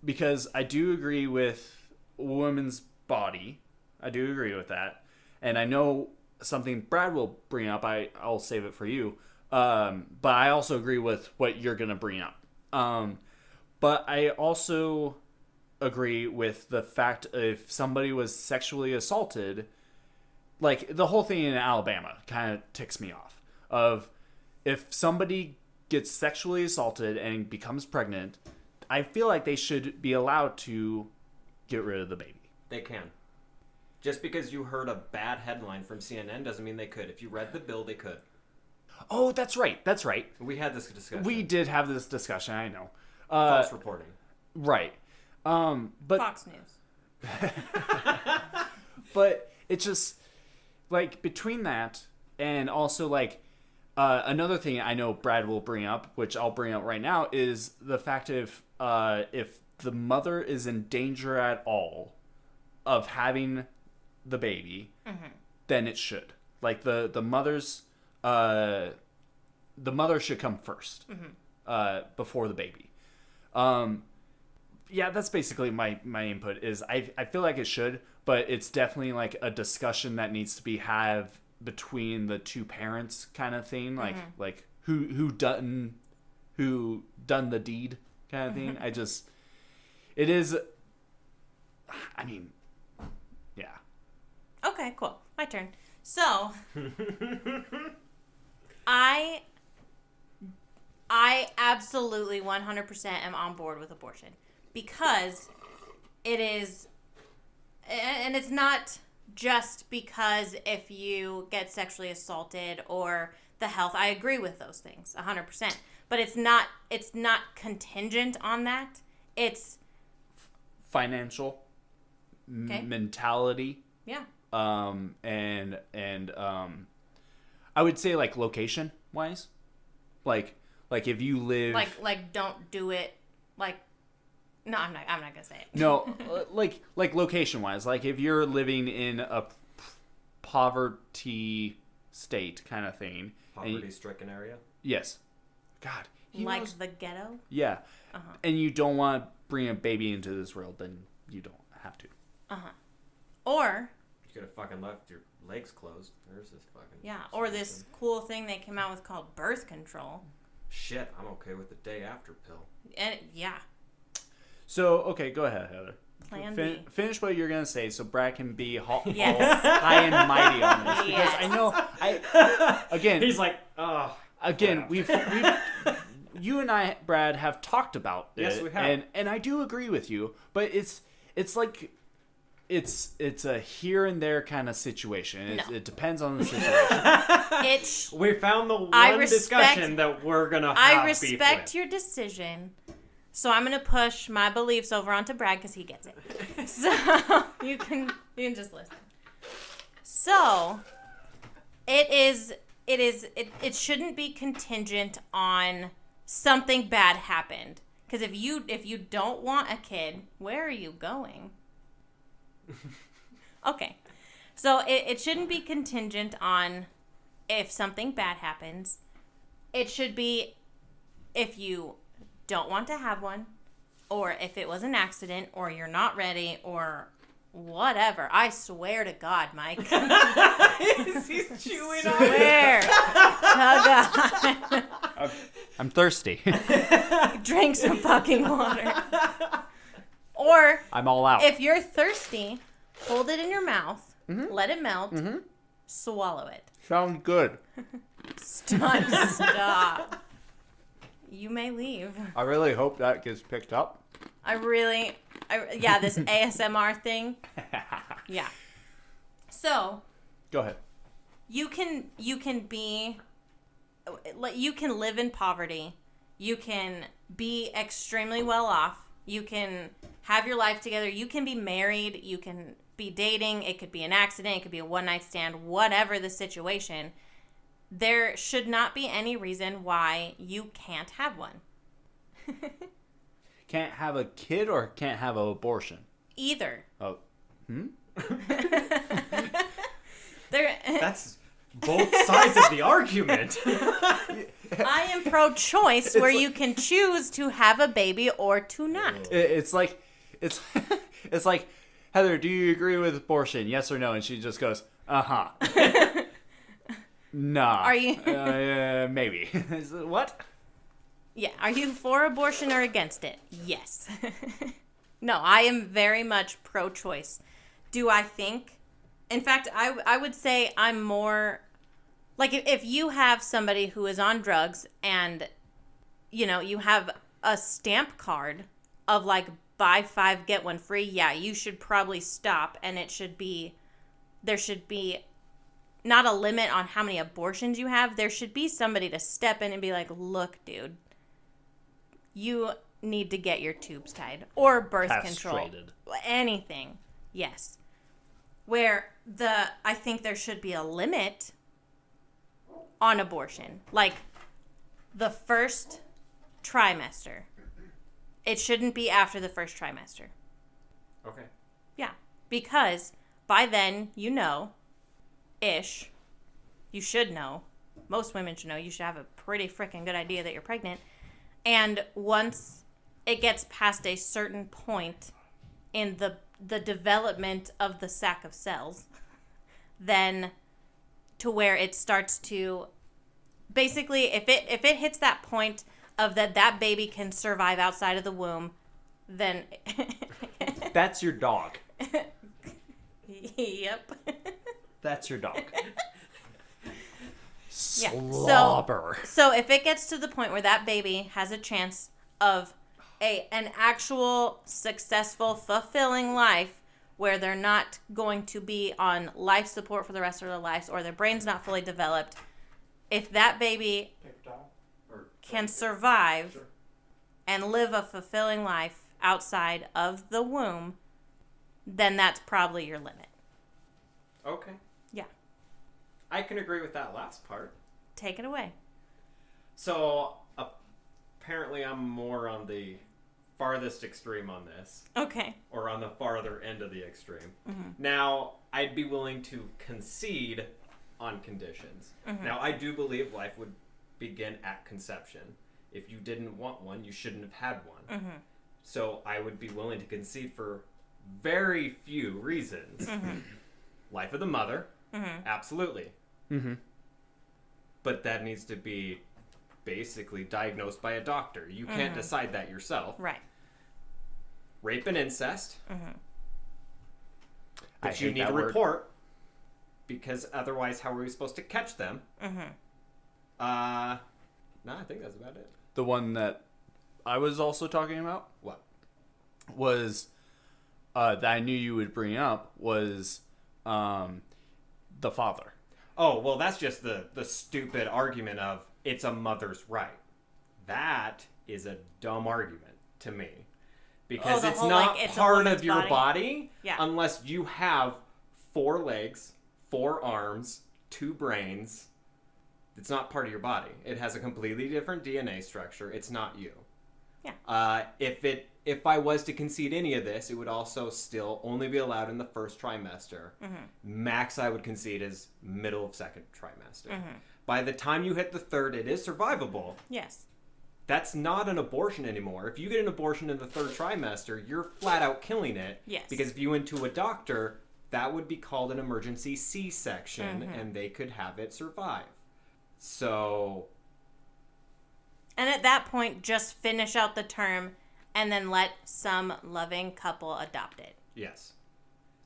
Because I do agree with a woman's body. I do agree with that. And I know something Brad will bring up. I'll save it for you. But I also agree with what you're going to bring up. But I also agree with the fact if somebody was sexually assaulted, like the whole thing in Alabama kind of ticks me off. Of if somebody gets sexually assaulted and becomes pregnant, I feel like they should be allowed to get rid of the baby. They can. Just because you heard a bad headline from CNN doesn't mean they could. If you read the bill, they could. Oh, that's right. That's right. We had this discussion. We did have this discussion, I know. False reporting. Right. But Fox News. But it's just like between that and also like another thing I know Brad will bring up, which I'll bring up right now, is the fact if the mother is in danger at all of having the baby, then it should. Like the mother should come first before the baby. Yeah, that's basically my input. Is I feel like it should, but it's definitely like a discussion that needs to be had between the two parents, kind of thing. Like who done the deed, kind of thing. It is. I mean, yeah. Okay, cool. My turn. So, I absolutely 100% am on board with abortion because it is, and it's not just because if you get sexually assaulted or the health, I agree with those things 100%. But it's not contingent on that. It's financial Okay. mentality. yeah. And I would say like location wise, like if you live Like don't do it like no, I'm not gonna say it. no, like location wise, like if you're living in a poverty state kind of thing, Poverty-stricken area. yes, God, Like knows. the ghetto. Yeah, and you don't want to bring a baby into this world, then you don't have to. Or You could have fucking left your legs closed. There's this fucking. yeah, or this cool thing they came out with called birth control. Shit, I'm okay with the day after pill. And yeah, So okay, go ahead, Heather. Plan B. Finish what you're gonna say, so Brad can be all Yes. high and mighty on this. Because Yes. I know, again, He's like, oh. again, we've you and I, Brad, have talked about Yes, it, we have. and I do agree with you, but it's like it's a here and there kind of situation. No. It depends on the situation. We found the one I respect- discussion that we're gonna have I beef respect with. your decision, so I'm gonna push my beliefs over onto Brad because he gets it. So you can just listen. So it shouldn't be contingent on something bad happened. Because if you don't want a kid, where are you going? Okay, so it shouldn't be contingent on if something bad happens. It should be if you don't want to have one, or if it was an accident, or you're not ready, or whatever. I swear to God, Mike. He's chewing on it. Swear to God. I'm thirsty. Drink some fucking water. Or I'm all out. if you're thirsty, hold it in your mouth, let it melt, swallow it. Sounds good. Stop. You may leave. I really hope that gets picked up. Yeah, this ASMR thing. Yeah. So, Go ahead. you can live in poverty. You can be extremely well off. You can have your life together. You can be married. You can be dating. It could be an accident. It could be a one-night stand. Whatever the situation, there should not be any reason why you can't have one. Can't have a kid or can't have an abortion? Either. Oh. That's both sides of the argument. I am pro-choice, where you can choose to have a baby or to not. It's like Heather, do you agree with abortion? Yes or no? And she just goes, nah. Are you- maybe. What? Yeah. Are you for abortion or against it? Yes. No, I am very much pro-choice. Do I think? In fact, I would say I'm more like if you have somebody who is on drugs and you have a stamp card of like buy 5 get 1 free, yeah, you should probably stop, and there should be not a limit on how many abortions you have. There should be somebody to step in and be like, look, dude, you need to get your tubes tied or birth control. Castrated. Anything. Yes. Where I think there should be a limit on abortion. Like the first trimester. It shouldn't be after the first trimester. Okay. Yeah. Because by then, ish, you should know. Most women should know. You should have a pretty freaking good idea that you're pregnant. And once it gets past a certain point in the development of the sac of cells, then to where it starts to basically, if it hits that point of that baby can survive outside of the womb, then That's your dog. yep. That's your dog. Yeah. Slobber. So if it gets to the point where that baby has a chance of an actual successful, fulfilling life where they're not going to be on life support for the rest of their lives or their brain's not fully developed, if that baby can survive Sure. and live a fulfilling life outside of the womb, then that's probably your limit. Okay. Yeah. I can agree with that last part. Take it away. So apparently I'm more on the farthest extreme on this, Okay. or on the farther end of the extreme. Mm-hmm. Now, I'd be willing to concede on conditions. Mm-hmm. Now, I do believe life would begin at conception. If you didn't want one, you shouldn't have had one. Mm-hmm. So I would be willing to concede for very few reasons. Mm-hmm. Life of the mother, Mm-hmm. absolutely. Mm-hmm. But that needs to be basically diagnosed by a doctor. You can't Mm-hmm. decide that yourself. Right. Rape and incest. Mm-hmm. I But you hate need that to word. report, because otherwise how are we supposed to catch them? Mm-hmm. No, I think that's about it. The one that I was also talking about What? was that I knew you would bring up was the father. Oh, well, that's just the stupid argument of it's a mother's right. That is a dumb argument to me. Because the it's whole, not like, it's a part woman's of your body? body Yeah. unless you have 4 legs, 4 arms, 2 brains. It's not part of your body. It has a completely different DNA structure. It's not you. Yeah. If I was to concede any of this, it would also still only be allowed in the first trimester. Mm-hmm. Max I would concede is middle of second trimester. Mm-hmm. By the time you hit the third, it is survivable. Yes. That's not an abortion anymore. If you get an abortion in the third trimester, you're flat out killing it. Yes. Because if you went to a doctor, that would be called an emergency C-section, Mm-hmm. and they could have it survive. So, And at that point, just finish out the term and then let some loving couple adopt it. yes.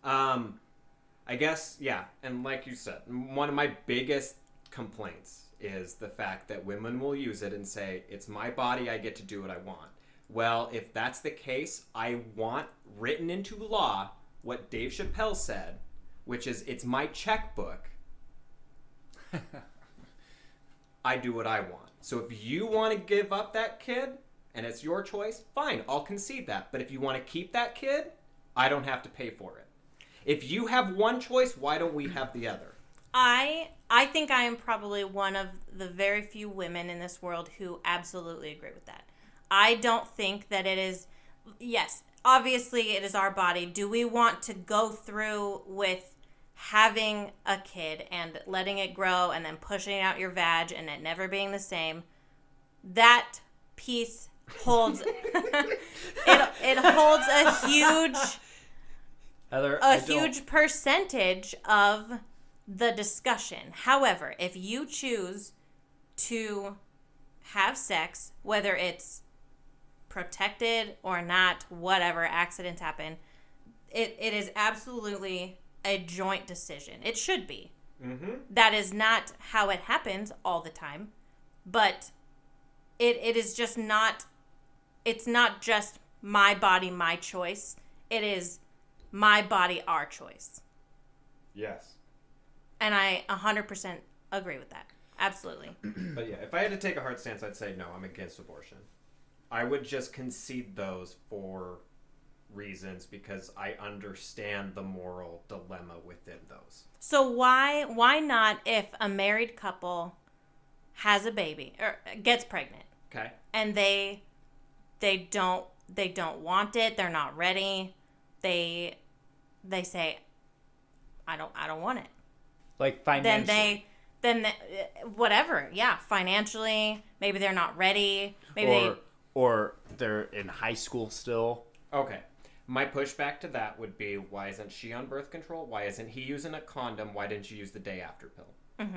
I guess, yeah. And like you said, one of my biggest complaints is the fact that women will use it and say, it's my body, I get to do what I want. Well, if that's the case, I want written into law what Dave Chappelle said, which is, it's my checkbook. I do what I want. So if you want to give up that kid and it's your choice, fine, I'll concede that. But if you want to keep that kid, I don't have to pay for it. If you have one choice, why don't we have the other? I think I am probably one of the very few women in this world who absolutely agree with that. I don't think that it is, yes, obviously it is our body. Do we want to go through with having a kid and letting it grow and then pushing out your vag and it never being the same? That piece holds, it holds a huge... Heather, a huge percentage of the discussion. However, if you choose to have sex, whether it's protected or not, whatever, accidents happen, it is absolutely a joint decision. It should be. Mm-hmm. That is not how it happens all the time, but it is just not, it's not just my body, my choice. It is my body, our choice. Yes. And I 100% agree with that. Absolutely. But yeah, if I had to take a hard stance, I'd say no, I'm against abortion. I would just concede those for reasons because I understand the moral dilemma within those. So why not, if a married couple has a baby or gets pregnant Okay. and they don't want it, they're not ready, they say I don't want it. like financially. Then whatever, yeah, financially, maybe they're not ready, maybe or they're in high school still. Okay. My pushback to that would be, why isn't she on birth control? Why isn't he using a condom? Why didn't you use the day after pill?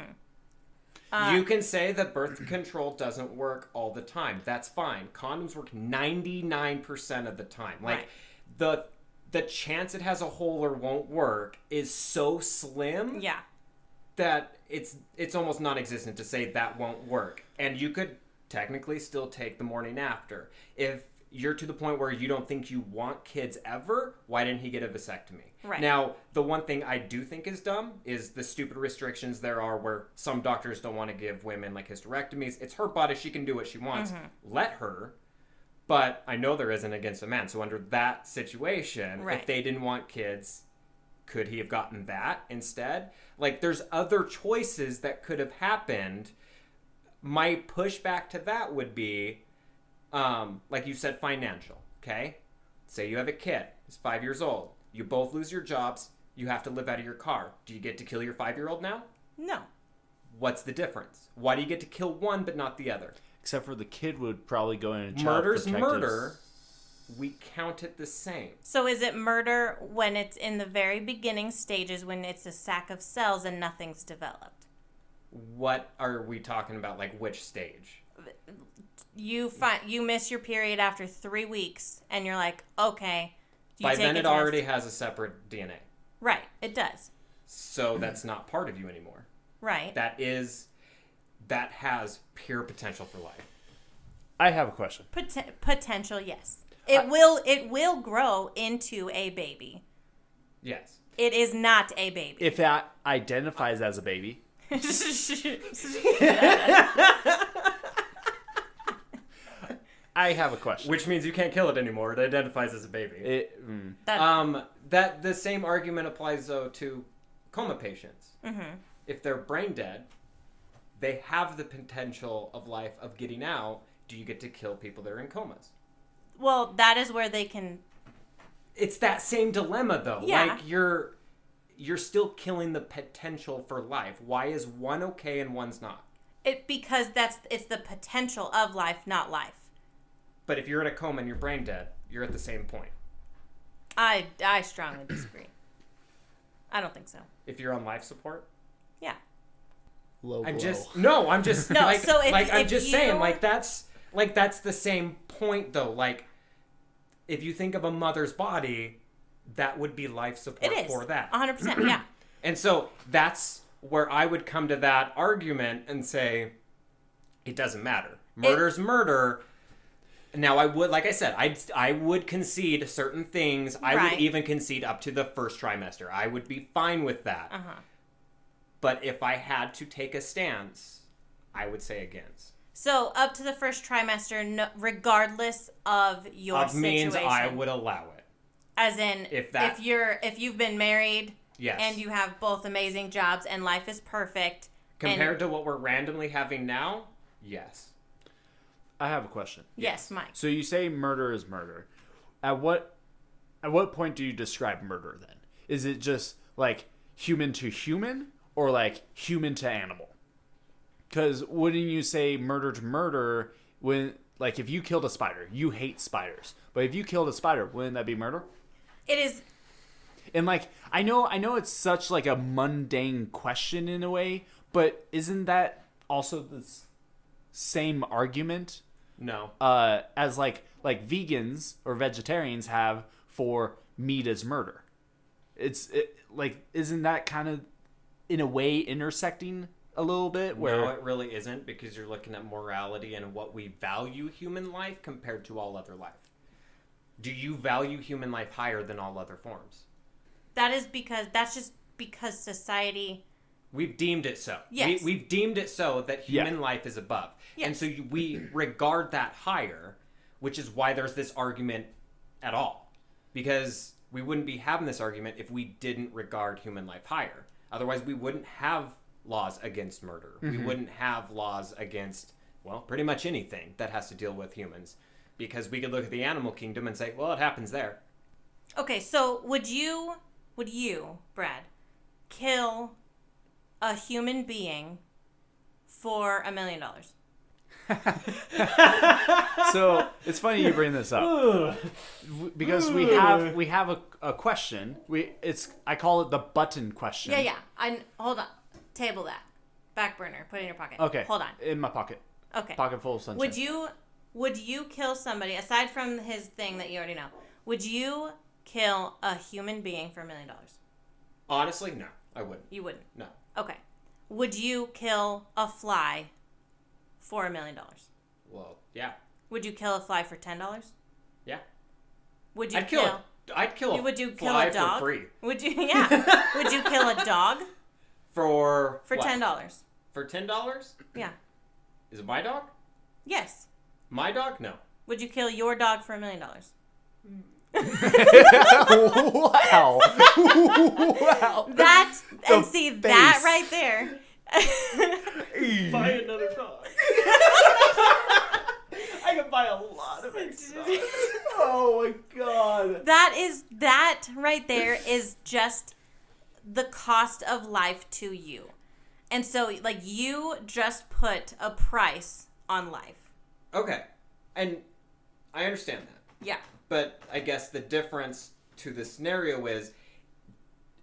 You can say that birth control doesn't work all the time. That's fine. Condoms work 99% of the time. Like, Right. the chance it has a hole or won't work is so slim yeah. that it's almost non-existent to say that won't work. And you could technically still take the morning after. If you're to the point where you don't think you want kids ever, why didn't he get a vasectomy? Right. Now, the one thing I do think is dumb is the stupid restrictions there are where some doctors don't want to give women like hysterectomies. It's her body. She can do what she wants. Let her. But I know there isn't against a man. So under that situation, if they didn't want kids, could he have gotten that instead? Like, there's other choices that could have happened. My pushback to that would be, like you said, financial, okay? Say you have a kid, he's 5 years old. You both lose your jobs, you have to live out of your car. Do you get to kill your 5-year-old now? No. What's the difference? Why do you get to kill one but not the other? Except for the kid would probably go in a child Murder's protective... murder. We count it the same. So is it murder when it's in the very beginning stages, when it's a sack of cells and nothing's developed? What are we talking about? Like, which stage? You miss your period after 3 weeks, and you're like, okay. By then it already has a separate DNA. Right, it does. So that's not part of you anymore. Right. That has pure potential for life. I have a question. Potential, yes. It will grow into a baby. Yes. It is not a baby. If that identifies as a baby... I have a question. Which means you can't kill it anymore. It identifies as a baby. That the same argument applies though to coma patients. Mm-hmm. If they're brain dead, they have the potential of life of getting out. Do you get to kill people that are in comas? Well, that is where they can. It's that same dilemma though. Yeah. Like you're still killing the potential for life. Why is one okay and one's not? Because it's the potential of life, not life. But if you're in a coma and you're brain dead, you're at the same point. I strongly disagree. I don't think so. If you're on life support? Yeah. I'm just no, like, so I'm just saying like that's the same point though. Like if you think of a mother's body, that would be life support for that. 100%, yeah. And so that's where I would come to that argument and say it doesn't matter. Murder's murder. Now, I would, like I said, I would concede certain things. I would even concede up to the first trimester. I would be fine with that. Uh-huh. But if I had to take a stance, I would say against. So, up to the first trimester, no, regardless of your situation. Means I would allow it. As in, if you've been married, yes, and you have both amazing jobs and life is perfect. Compared to what we're randomly having now, yes. I have a question. Yes, Mike. So you say murder is murder. At what point do you describe murder then? Is it just like human to human or like human to animal? Because wouldn't you say murder to murder when, like, if you killed a spider, you hate spiders. But if you killed a spider, wouldn't that be murder? It is. And like, I know it's such like a mundane question in a way, but isn't that also the same argument? No. As like vegans or vegetarians have for meat as murder. Like, isn't that kind of in a way intersecting a little bit? Where no, it really isn't, because you're looking at morality and what we value human life compared to all other life. Do you value human life higher than all other forms? That's just because society. We've deemed it so. Yes. We've deemed it so that human life is above. Yes. And so we regard that higher, which is why there's this argument at all. Because we wouldn't be having this argument if we didn't regard human life higher. Otherwise, we wouldn't have laws against murder. Mm-hmm. We wouldn't have laws against, well, pretty much anything that has to deal with humans. Because we could look at the animal kingdom and say, well, it happens there. Okay, so would you, Brad, kill a human being for $1 million? So it's funny you bring this up because we have a question. I call it the button question. Yeah. Hold on. Table that. Back burner. Put it in your pocket. Okay. Hold on. In my pocket. Okay. Pocket full of sunshine. Would you kill somebody aside from his thing that you already know? Would you kill a human being for $1 million? Honestly, no. I wouldn't. You wouldn't? No. Okay. Would you kill a fly for $1 million? Well, yeah. Would you kill a fly for $10? Yeah. Would you I'd kill a Would you kill fly a dog? for free. Would you? Yeah. Would you kill a dog For for what? $10? For $10? Yeah. Is it my dog? Yes. My dog? No. Would you kill your dog for $1 million? Wow. Wow. That and The see face. that right there. Buy another dog. I can buy a lot of extra dogs. Oh my god. That right there is just the cost of life to you. And so like you just put a price on life. Okay. And I understand that. Yeah. But I guess the difference to the scenario is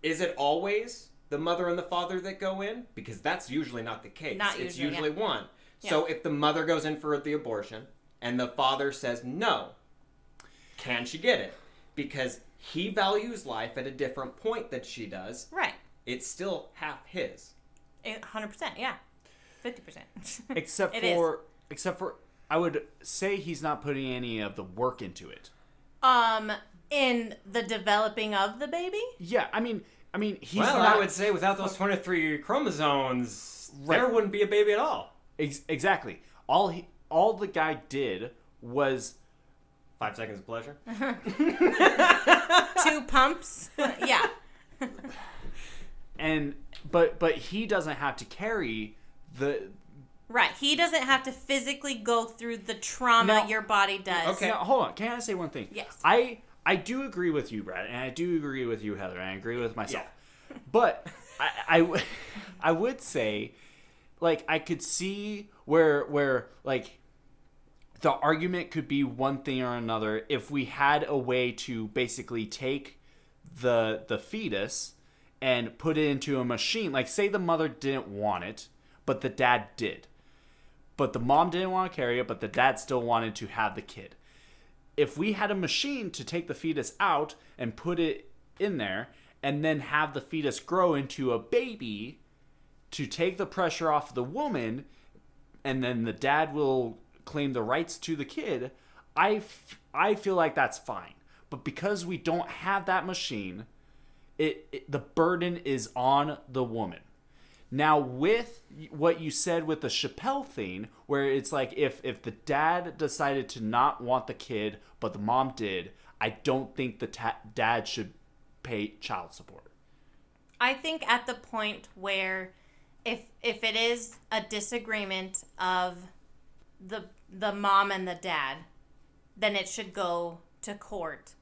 it always the mother and the father that go in? Because that's usually not the case. Not it's usually, usually one. So if the mother goes in for the abortion and the father says no, can she get it? Because he values life at a different point that she does. Right. It's still half his. 100%, yeah. 50%. Except for I would say he's not putting any of the work into it. In the developing of the baby? Yeah, I mean he's Well, not I would say without those 23 chromosomes, there wouldn't be a baby at all. Exactly. All the guy did was 5 seconds of pleasure. 2 pumps? Yeah. but he doesn't have to carry the Right. He doesn't have to physically go through the trauma No. your body does. Okay. Now, hold on. Can I say one thing? Yes. I do agree with you, Brad, and I do agree with you, Heather, and I agree with myself. But I would say, like, I could see where like the argument could be one thing or another if we had a way to basically take the fetus and put it into a machine. Like, say the mother didn't want it, but the dad did. But the mom didn't want to carry it, but the dad still wanted to have the kid. If we had a machine to take the fetus out and put it in there and then have the fetus grow into a baby to take the pressure off the woman, and then the dad will claim the rights to the kid, I feel like that's fine. But because we don't have that machine, the burden is on the woman. Now, with what you said with the Chappelle thing, where it's like if the dad decided to not want the kid, but the mom did, I don't think the dad should pay child support. I think at the point where if it is a disagreement of the mom and the dad, then it should go to court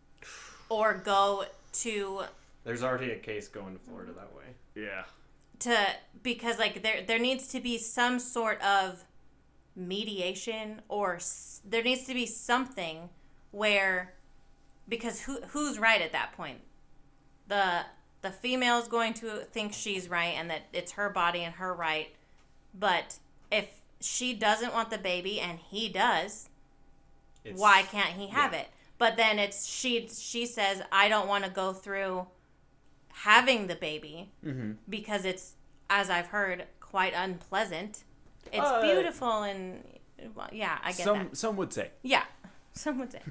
or go to... There's already a case going to Florida that way. Yeah. Because like there needs to be some sort of mediation or there needs to be something where, because who's right at that point? The female is going to think she's right and that it's her body and her right, but if she doesn't want the baby and he does, why can't he have it? But then it's she says, I don't want to go through having the baby because it's, as I've heard, quite unpleasant. It's beautiful and well, yeah, I get that. Some would say. Yeah, some would say.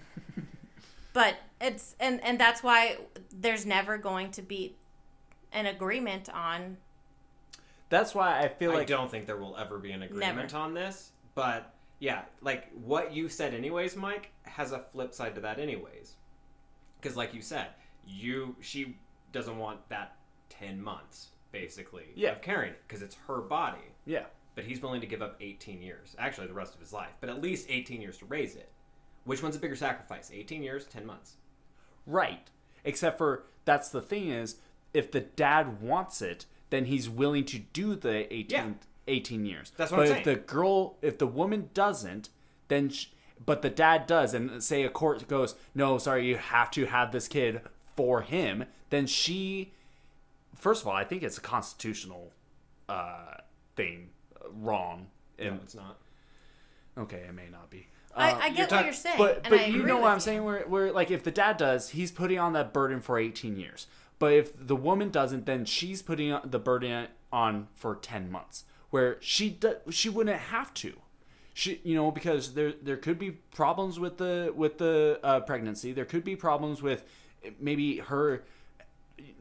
But it's and that's why there's never going to be an agreement on. That's why I feel like I don't think there will ever be an agreement on this. But yeah, like what you said anyways, Mike, has a flip side to that anyways. Because like you said, she doesn't want that 10 months basically of carrying it because it's her body. Yeah. But he's willing to give up 18 years. Actually, the rest of his life. But at least 18 years to raise it. Which one's a bigger sacrifice? 18 years, 10 months. Right. Except for, that's the thing is, if the dad wants it, then he's willing to do the 18 years. That's what I'm saying. But if the woman doesn't, then, but the dad does, and say a court goes, no, sorry, you have to have this kid for him, then she, first of all, I think it's a constitutional thing wrong. No, it's not. Okay, it may not be. I get what you're saying, but and I you agree know with what I'm you. saying. Where like if the dad does, he's putting on that burden for 18 years. But if the woman doesn't, then she's putting the burden on for 10 months. Where she wouldn't have to. because there could be problems with the pregnancy. There could be problems with maybe her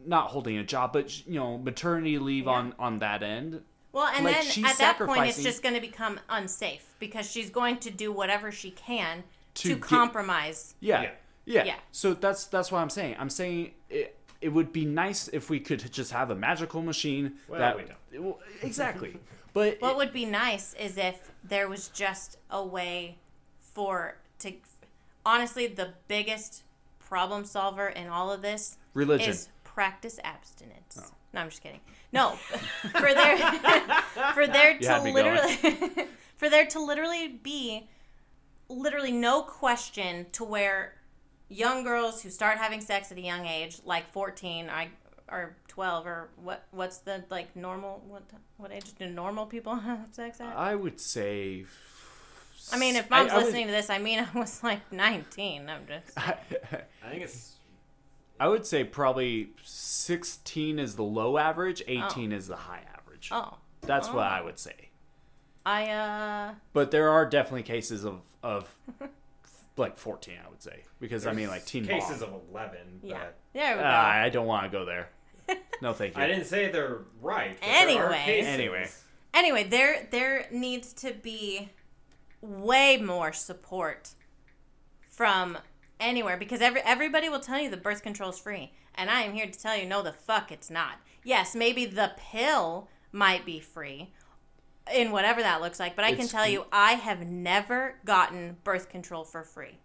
not holding a job, but maternity leave on that end. Well, and like, then at that point, it's just going to become unsafe because she's going to do whatever she can to compromise. Yeah. So that's what I'm saying. I'm saying it would be nice if we could just have a magical machine. Well, we don't. Exactly. But what would be nice is if there was just a way honestly, the biggest problem solver in all of this religion is practice abstinence. Oh. No, I'm just kidding. No, for there to literally be no question to where young girls who start having sex at a young age, like 14 or 12, or what's the normal, what age do normal people have sex at? I would say, I mean, if Mom's listening to this, I was like 19. I'm just I think it's, I would say probably 16 is the low average, 18 is the high average. Oh. That's what I would say. But there are definitely cases of like 14, I would say. Because, I mean, like teen cases mom. of 11. Yeah. But There we go. I don't want to go there. No, thank you. I didn't say they're right. But Anyway. there are cases. Anyway, there needs to be way more support from anywhere, because everybody will tell you the birth control is free, and I am here to tell you, no, the fuck it's not. Yes, maybe the pill might be free in whatever that looks like, but I can tell you, I have never gotten birth control for free.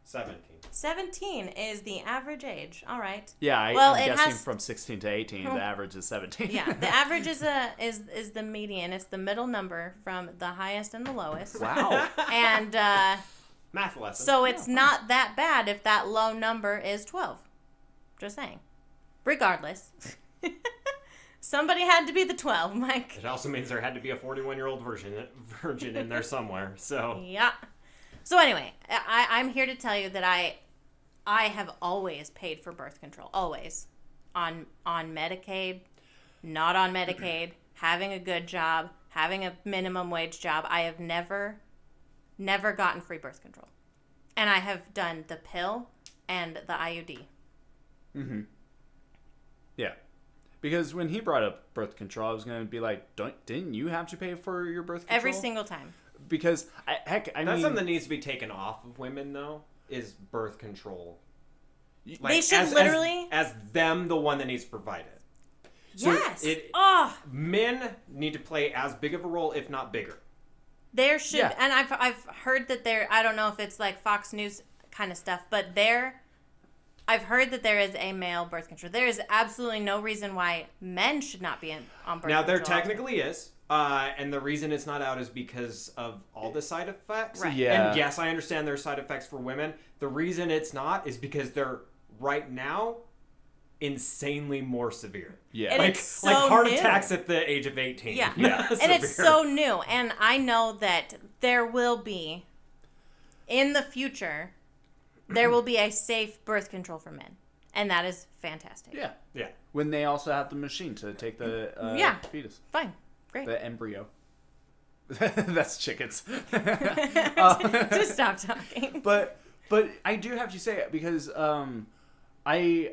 17 is the average age. All right. Yeah, I'm guessing from 16 to 18, the average is 17. Yeah, the average is the median. It's the middle number from the highest and the lowest. Wow. And Math lesson. so it's not that bad if that low number is 12. Just saying. Regardless. Somebody had to be the 12, Mike. It also means there had to be a 41-year-old virgin in there somewhere. So yeah. So anyway, I'm here to tell you that I have always paid for birth control. Always. On Medicaid, not on Medicaid, having a good job, having a minimum wage job. I have never gotten free birth control. And I have done the pill and the IUD. Mm-hmm. Yeah. Because when he brought up birth control, I was going to be like, didn't you have to pay for your birth control? Every single time. Because, I that's mean... something that needs to be taken off of women, though, is birth control. Like, they should literally... As them, the one that needs to provide it. So yes. Men need to play as big of a role, if not bigger. There should... Yeah. And I've heard that there... I don't know if it's like Fox News kind of stuff, but I've heard that there is a male birth control. There is absolutely no reason why men should not be on birth control. Now, there technically is. And the reason it's not out is because of all the side effects. Right. Yeah. And yes, I understand there's side effects for women. The reason it's not is because they're, right now, insanely more severe. Yeah. And like it's so heart new. attacks at the age of 18. Yeah. And it's so new. And I know that there will be, in the future... there will be a safe birth control for men. And that is fantastic. Yeah. Yeah. When they also have the machine to take the fetus. Fine. Great. The embryo. That's chickens. Just stop talking. But I do have to say it because I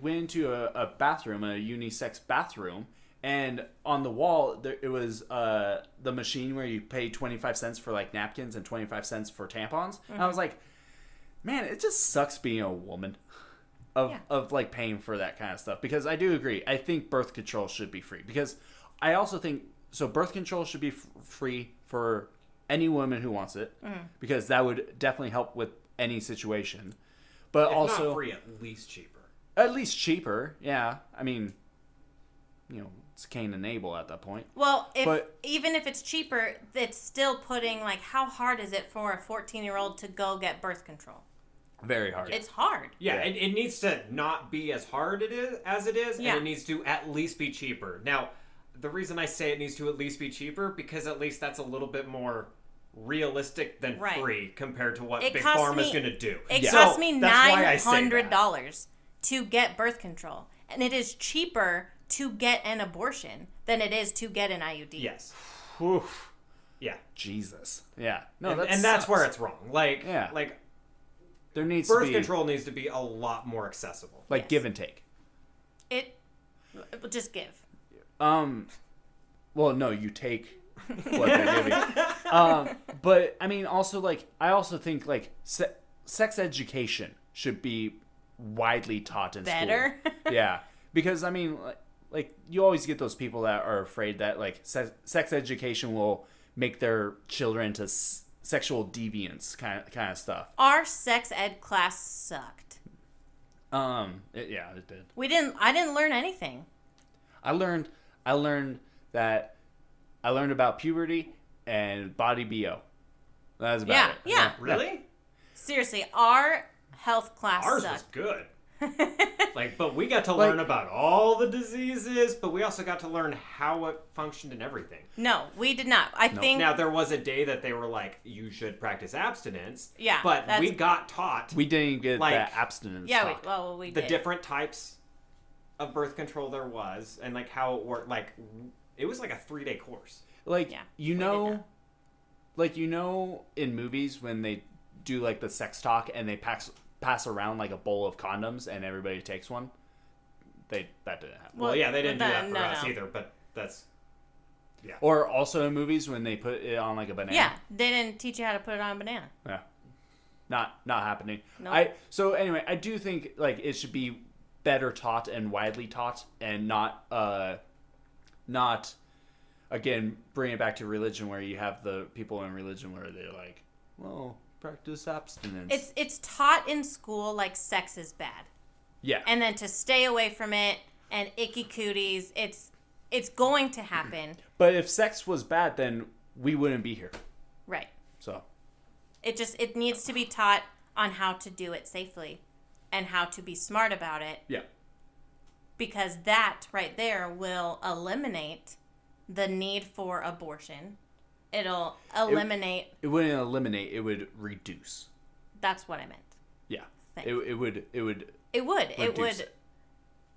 went into a bathroom, a unisex bathroom, and on the wall it was the machine where you pay 25 cents for like napkins and 25 cents for tampons. Mm-hmm. And I was like, man, it just sucks being a woman of like paying for that kind of stuff. Because I do agree. I think birth control should be free. Because I also think, so birth control should be free for any woman who wants it. Mm. Because that would definitely help with any situation. But if also... not free, at least cheaper. At least cheaper, yeah. I mean, it's Cain and Abel at that point. Well, even if it's cheaper, it's still putting, like, how hard is it for a 14-year-old to go get birth control? Very hard. It's hard. Yeah, it needs to not be as hard as it is, and it needs to at least be cheaper. Now, the reason I say it needs to at least be cheaper, because at least that's a little bit more realistic than free compared to what Big Pharma's going to do. It cost me $900 to get birth control, and it is cheaper to get an abortion than it is to get an IUD. Yes. Oof. Yeah. Jesus. Yeah. No, And that's where it's wrong. Like, Yeah. like there needs birth to be control needs to be a lot more accessible. like Yes. give and take. It just give. Well, no, you take what they give you. But I mean, also like I also think like sex education should be widely taught in Better. school. Yeah, because I mean, like you always get those people that are afraid that like sex education will make their children into sexual deviants kind of stuff. Our sex ed class sucked. Yeah, it did. I didn't learn anything. I learned about puberty and body BO. That's about it. Yeah. Really? Seriously, our health class Ours was sucked. good. But we got to learn about all the diseases, but we also got to learn how it functioned and everything. No, we did not. I think Now, there was a day that they were like, you should practice abstinence. Yeah, But that's- we got taught We didn't get Like- that abstinence talk. we the did. different types of birth control there was and like how it worked. Like, it was like a 3-day course. Like, Yeah, you we did know, that. like, you know, in movies when they do like the sex talk and they pass around like a bowl of condoms and everybody takes one, that didn't happen. Well, yeah, they didn't do that for no, us no. either, but that's... Or also in movies when they put it on like a banana. Yeah, they didn't teach you how to put it on a banana. Yeah. Not happening. Nope. So anyway, I do think like it should be better taught and widely taught and not again bring it back to religion where you have the people in religion where they're like, well, practice abstinence. It's taught in school like sex is bad. Yeah. And then to stay away from it and icky cooties, it's going to happen. But if sex was bad, then we wouldn't be here. Right. So It needs to be taught on how to do it safely and how to be smart about it, yeah. because that right there will eliminate the need for abortion. It'll eliminate. It wouldn't eliminate. It would reduce. That's what I meant. Yeah. Thanks. It would.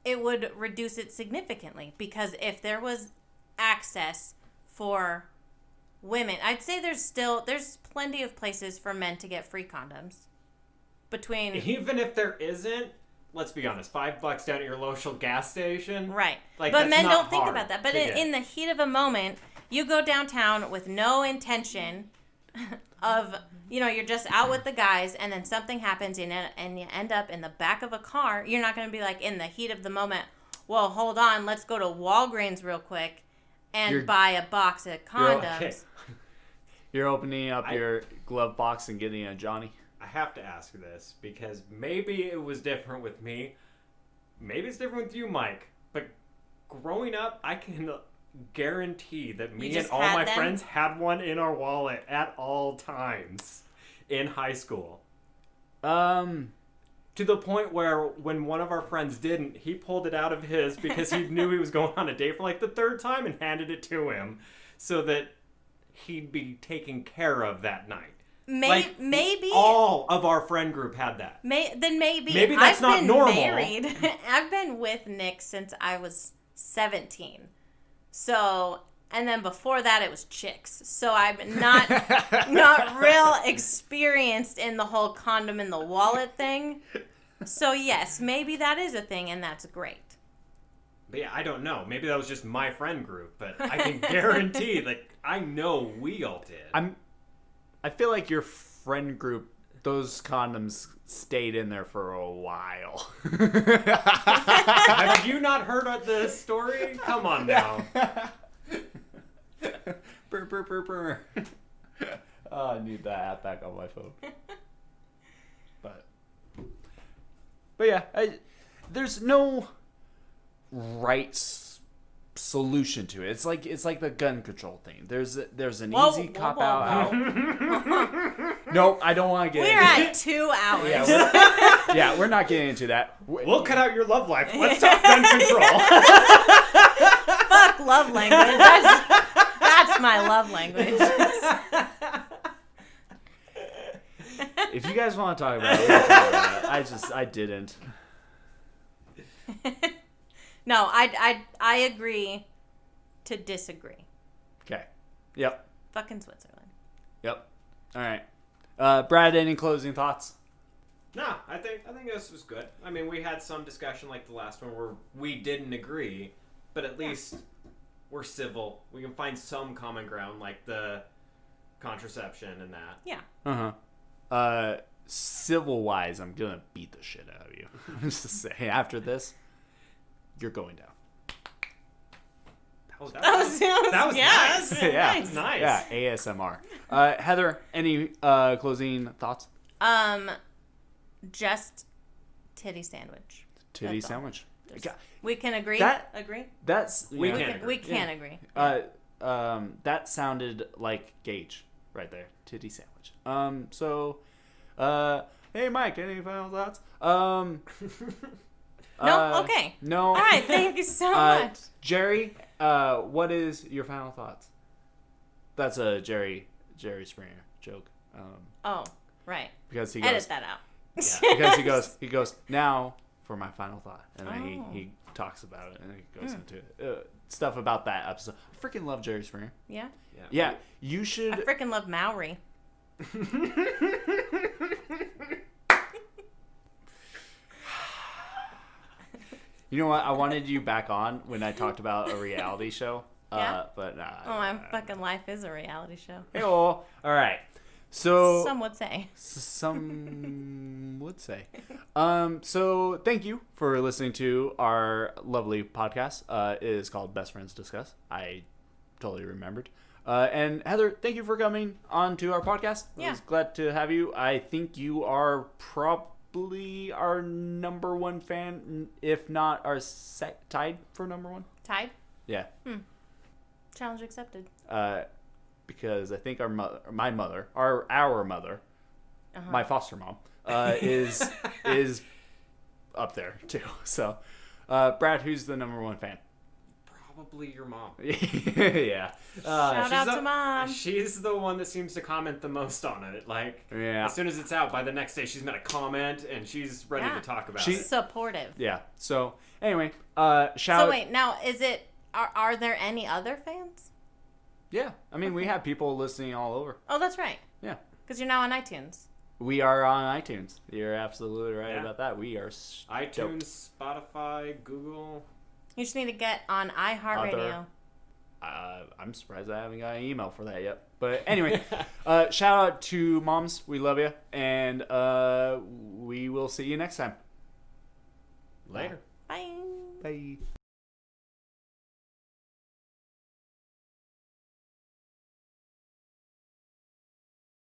It would reduce it significantly, because if there was access for women, I'd say there's plenty of places for men to get free condoms. Even if there isn't, let's be honest, $5 down at your local gas station. Right. Like, but that's men not don't think hard about that. But to get. in the heat of a moment, you go downtown with no intention of, you're just out with the guys, and then something happens and you end up in the back of a car. You're not going to be like, in the heat of the moment, well, hold on, let's go to Walgreens real quick and buy a box of condoms. Okay. You're opening up your glove box and getting a Johnny. I have to ask this because maybe it was different with me. Maybe it's different with you, Mike. But growing up, I can guarantee that me and all my friends had one in our wallet at all times in high school. To the point where when one of our friends didn't, he pulled it out of his because he knew he was going on a date for like the 3rd time and handed it to him so that he'd be taken care of that night. Maybe all of our friend group had that. Maybe that's not normal. Married. I've been with Nick since I was 17. So, and then before that it was chicks. So I'm not real experienced in the whole condom in the wallet thing. So yes, maybe that is a thing, and that's great. But yeah, I don't know. Maybe that was just my friend group, but I can guarantee that I know we all did. I feel like your friend group, those condoms stayed in there for a while. Have you not heard of the story? Come on now. Brr, brr, brr, brr. Oh, I need that app back on my phone. But yeah, there's no right solution to it. It's like the gun control thing. There's an easy cop out. Nope, I don't want to get. We're at 2 hours. Yeah, we're not getting into that. We'll cut out your love life. Let's talk gun control. Fuck love language. That's my love language. If you guys want to talk about it, we'll talk about it. I didn't. No, I agree to disagree. Okay. Yep. Fucking Switzerland. Yep. All right. Brad, any closing thoughts? No, I think this was good. I mean, we had some discussion like the last one where we didn't agree, but at least we're civil. We can find some common ground, like the contraception and that. Yeah. Civil wise, I'm gonna beat the shit out of you. Just to say, after this, you're going down. That was yeah, nice. that's really Yeah. nice. Nice. Yeah, ASMR. Heather, any closing thoughts? Just titty sandwich. Titty That's all. sandwich. Just- We can agree. Agree. That's We yeah. can agree. We can agree. That sounded like Gage right there. Titty sandwich. Hey Mike, any final thoughts? No. Okay. No. All right. Thank you so much. Jerry, what is your final thoughts? That's a Jerry Springer joke. Oh, right. Because he Edit goes, that out. yeah, because he goes now for my final thought, and then he talks about it, and then he goes into stuff about that episode. I freaking love Jerry Springer. Yeah. Yeah, you should. I freaking love Maori. You know what? I wanted you back on when I talked about a reality show. Yeah? But nah. Oh, my fucking life is a reality show. Hey, all right. So Some would say. some would say. So thank you for listening to our lovely podcast. It is called Best Friends Discuss. I totally remembered. And Heather, thank you for coming on to our podcast. I Yeah. was glad to have you. I think you are probably our number one fan, if not our tied for number one. Tied? Yeah. Challenge accepted. Because I think our mother, my foster mom, is up there too. So, Brad, who's the number one fan? Probably your mom. Yeah. Shout out to Mom. She's the one that seems to comment the most on it. Like, Yeah. as soon as it's out, by the next day, she's made a comment and she's ready Yeah. to talk about She- it. Supportive. Yeah. So anyway, shout. So wait, now is it? Are there any other fans? Yeah. I mean, we have people listening all over. Oh, that's right. Yeah. Because you're now on iTunes. We are on iTunes. You're absolutely right Yeah. about that. We are iTunes, Spotify, Google. You just need to get on iHeartRadio. I'm surprised I haven't got an email for that yet. But anyway, shout out to moms. We love you. And we will see you next time. Later. Bye. Bye.